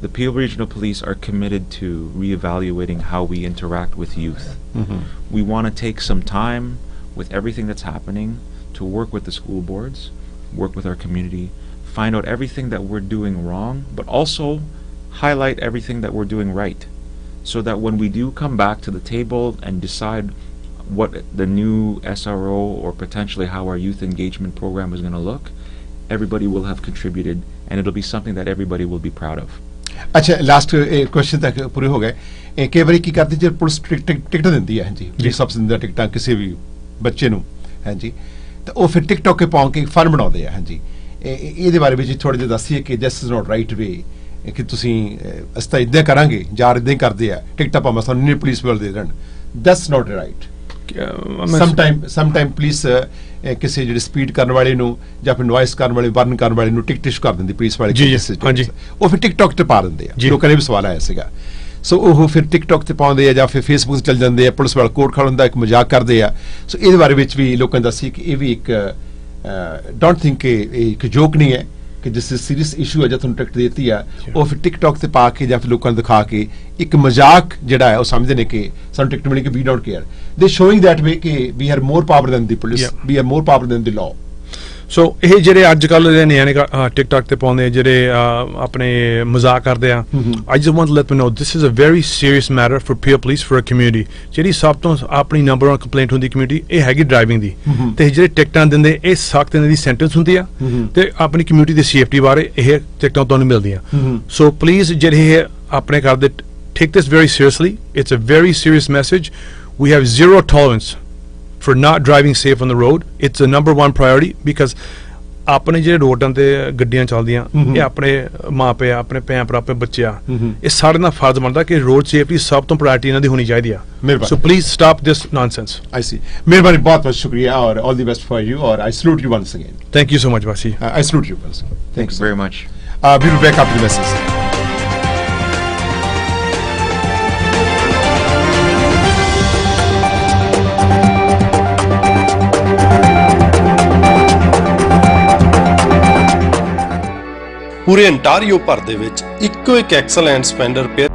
Speaker 3: the Peel Regional Police are committed to reevaluating how we interact with youth. We want to take some time with everything that's happening to work with the school boards, work with our community, find out everything that we're doing wrong, but also highlight everything that we're doing right, so that when we do come back to the table and decide what the new SRO or potentially how our youth engagement program is going to look, everybody will have contributed and it'll be something that everybody will be proud of.
Speaker 1: ਅੱਛਾ, last question ਤੱਕ ਪੂਰੇ ਹੋ ਗਏ। ਕਈ ਵਾਰੀ ਕੀ ਕਰਦੀ ਜੇ police ticket ਦਿੰਦੀ ਹੈ ਜੀ, ਪੁਲਿਸ ਅਫਸਰ ਦਿੰਦਾ ਟਿਕਟਾਂ ਕਿਸੇ ਵੀ ਬੱਚੇ ਨੂੰ, ਹਾਂਜੀ, ਤਾਂ ਉਹ ਫਿਰ ਟਿਕਟੌਕ ਤੇ ਪਾਉਂ ਕੇ ਫਨ ਬਣਾਉਂਦੇ ਆ, ਹਾਂਜੀ। ਇਹਦੇ ਬਾਰੇ ਵਿੱਚ ਥੋੜ੍ਹਾ ਜਿਹਾ ਦੱਸੀਏ ਕਿ ਦਿਸ ਇਜ਼ ਨਾਟ ਰਾਈਟ ਵੇ, ਕਿ ਤੁਸੀਂ ਅਸੀਂ ਤਾਂ ਇੱਦਾਂ ਕਰਾਂਗੇ ਜਾਂ ਇੱਦਾਂ ਹੀ ਕਰਦੇ ਆ, ਟਿਕਟਾਂ ਭਾਵੇਂ ਸਾਨੂੰ ਨਹੀਂ ਪੁਲਿਸ ਵੱਲ ਦੇ ਦੇਣ, that's not right. Sometime police ਕਿਸੇ ਜਿਹੜੇ ਸਪੀਡ ਕਰਨ ਵਾਲੇ ਨੂੰ ਜਾਂ ਫਿਰ ਨੋਇਸ ਕਰਨ ਵਾਲੇ, ਬਰਨ ਕਰਨ ਵਾਲੇ ਨੂੰ ਟਿਕਟ ਇਸ਼ੂ ਕਰ ਦਿੰਦੀ ਪੁਲਿਸ ਵਾਲੇ, ਉਹ ਫਿਰ ਟਿਕਟੌਕ ਤੇ ਪਾ ਦਿੰਦੇ ਆ। ਲੋਕਾਂ ਨੇ ਵੀ ਸਵਾਲ ਆਇਆ ਸੀਗਾ, ਸੋ ਉਹ ਫਿਰ ਟਿਕਟੌਕ ਤੇ ਪਾਉਂਦੇ ਆ ਜਾਂ ਫਿਰ ਫੇਸਬੁੱਕ ਤੇ ਚੱਲ ਜਾਂਦੇ ਆ, ਪੁਲਿਸ ਵਾਲਾ ਕੋਟ ਖੜਾ ਹੁੰਦਾ, ਇੱਕ ਮਜ਼ਾਕ ਕਰਦੇ ਆ। ਸੋ ਇਹਦੇ ਬਾਰੇ ਵਿੱਚ ਵੀ ਲੋਕਾਂ ਨੇ ਦੱਸੀ ਕਿ ਇਹ ਵੀ ਇੱਕ ਡੋਂਟ ਥਿੰਕ ਕਿ ਇਹ ਇੱਕ ਜੋਕ ਨਹੀਂ ਹੈ, ਕਿ ਜਿਸ ਸੀਰੀਅਸ ਇਸ਼ੂ ਹੈ, ਜਾਂ ਤੁਹਾਨੂੰ ਟਿਕਟ ਦਿੱਤੀ ਆ, ਉਹ ਫਿਰ ਟਿਕਟੌਕ ਤੇ ਪਾ ਕੇ ਜਾਂ ਫਿਰ ਲੋਕਾਂ ਨੂੰ ਦਿਖਾ ਕੇ ਇੱਕ ਮਜ਼ਾਕ ਜਿਹੜਾ ਹੈ ਉਹ ਸਮਝਦੇ ਨੇ ਕਿ ਸਾਨੂੰ ਟਿਕਟ ਮਿਲੀ, ਕਿ we don't care. They showing that way ਕਿ we are more power than the police, we are more power than the law.
Speaker 2: So ਇਹ ਜਿਹੜੇ ਅੱਜ ਕੱਲ੍ਹ ਦੇ ਨਿਆਣੇ ਟਿਕਟੌਕ ਤੇ ਪਾਉਂਦੇ, ਜਿਹੜੇ ਆਪਣੇ ਮਜ਼ਾਕ ਕਰਦੇ ਆ, I just want to let you know this is a very serious matter for Peel police, for a community. ਜਿਹੜੀ ਸਭ ਤੋਂ ਆਪਣੀ ਨੰਬਰ 1 ਕੰਪਲੇਂਟ ਹੁੰਦੀ ਕਮਿਊਨਿਟੀ, ਇਹ ਹੈਗੀ ਡਰਾਈਵਿੰਗ ਦੀ। ਤੇ ਜਿਹੜੇ ਟਿਕਟਾਂ ਦਿੰਦੇ, ਇਹ ਸਖਤ ਇਹਨਾਂ ਦੀ ਸੈਂਟੈਂਸ ਹੁੰਦੀ ਆ, ਤੇ ਆਪਣੀ ਕਮਿਊਨਿਟੀ ਦੀ ਸੇਫਟੀ ਬਾਰੇ ਇਹ ਟਿਕਟਾਂ ਤੁਹਾਨੂੰ ਮਿਲਦੀਆਂ। ਸੋ ਪਲੀਜ਼ ਜਿਹੜੇ ਆਪਣੇ ਕਰਦੇ, take this very seriously. It's a very serious message. We have zero tolerance for not driving safe on the road. It's a number 1 priority because ਆਪਣੇ ਜਿਹੜੇ ਰੋਡਾਂ ਤੇ ਗੱਡੀਆਂ ਚੱਲਦੀਆਂ, ਇਹ ਆਪਣੇ ਮਾਪੇ ਆ, ਆਪਣੇ ਭੈਣ ਭਰਾ, ਆਪਣੇ ਬੱਚੇ ਆ, ਇਹ ਸਾਰੇ ਦਾ ਫਰਜ਼ ਬਣਦਾ ਕਿ ਰੋਡ ਸੇਫਟੀ ਸਭ ਤੋਂ ਪ੍ਰਾਇੋਰਟੀ ਇਹਨਾਂ ਦੀ ਹੋਣੀ ਚਾਹੀਦੀ ਆ। So please stop this nonsense.
Speaker 1: I see, ਮਿਹਰਬਾਨੀ, ਬਹੁਤ ਬਹੁਤ ਸ਼ੁਕਰੀਆ, ਔਰ all the best for you, ਔਰ I salute you once again.
Speaker 2: Thank you so much ਵਾਸੀ।
Speaker 1: I salute you once again.
Speaker 3: Thanks very much.
Speaker 1: We will back up the message.
Speaker 5: ਪੂਰੇ Ontario ਭਰ ਦੇ ਵਿੱਚ ਇੱਕੋ ਇੱਕ ਐਕਸਲ ਐਂਡ ਸਪੈਂਡਰ ਰਿਪੇਅਰ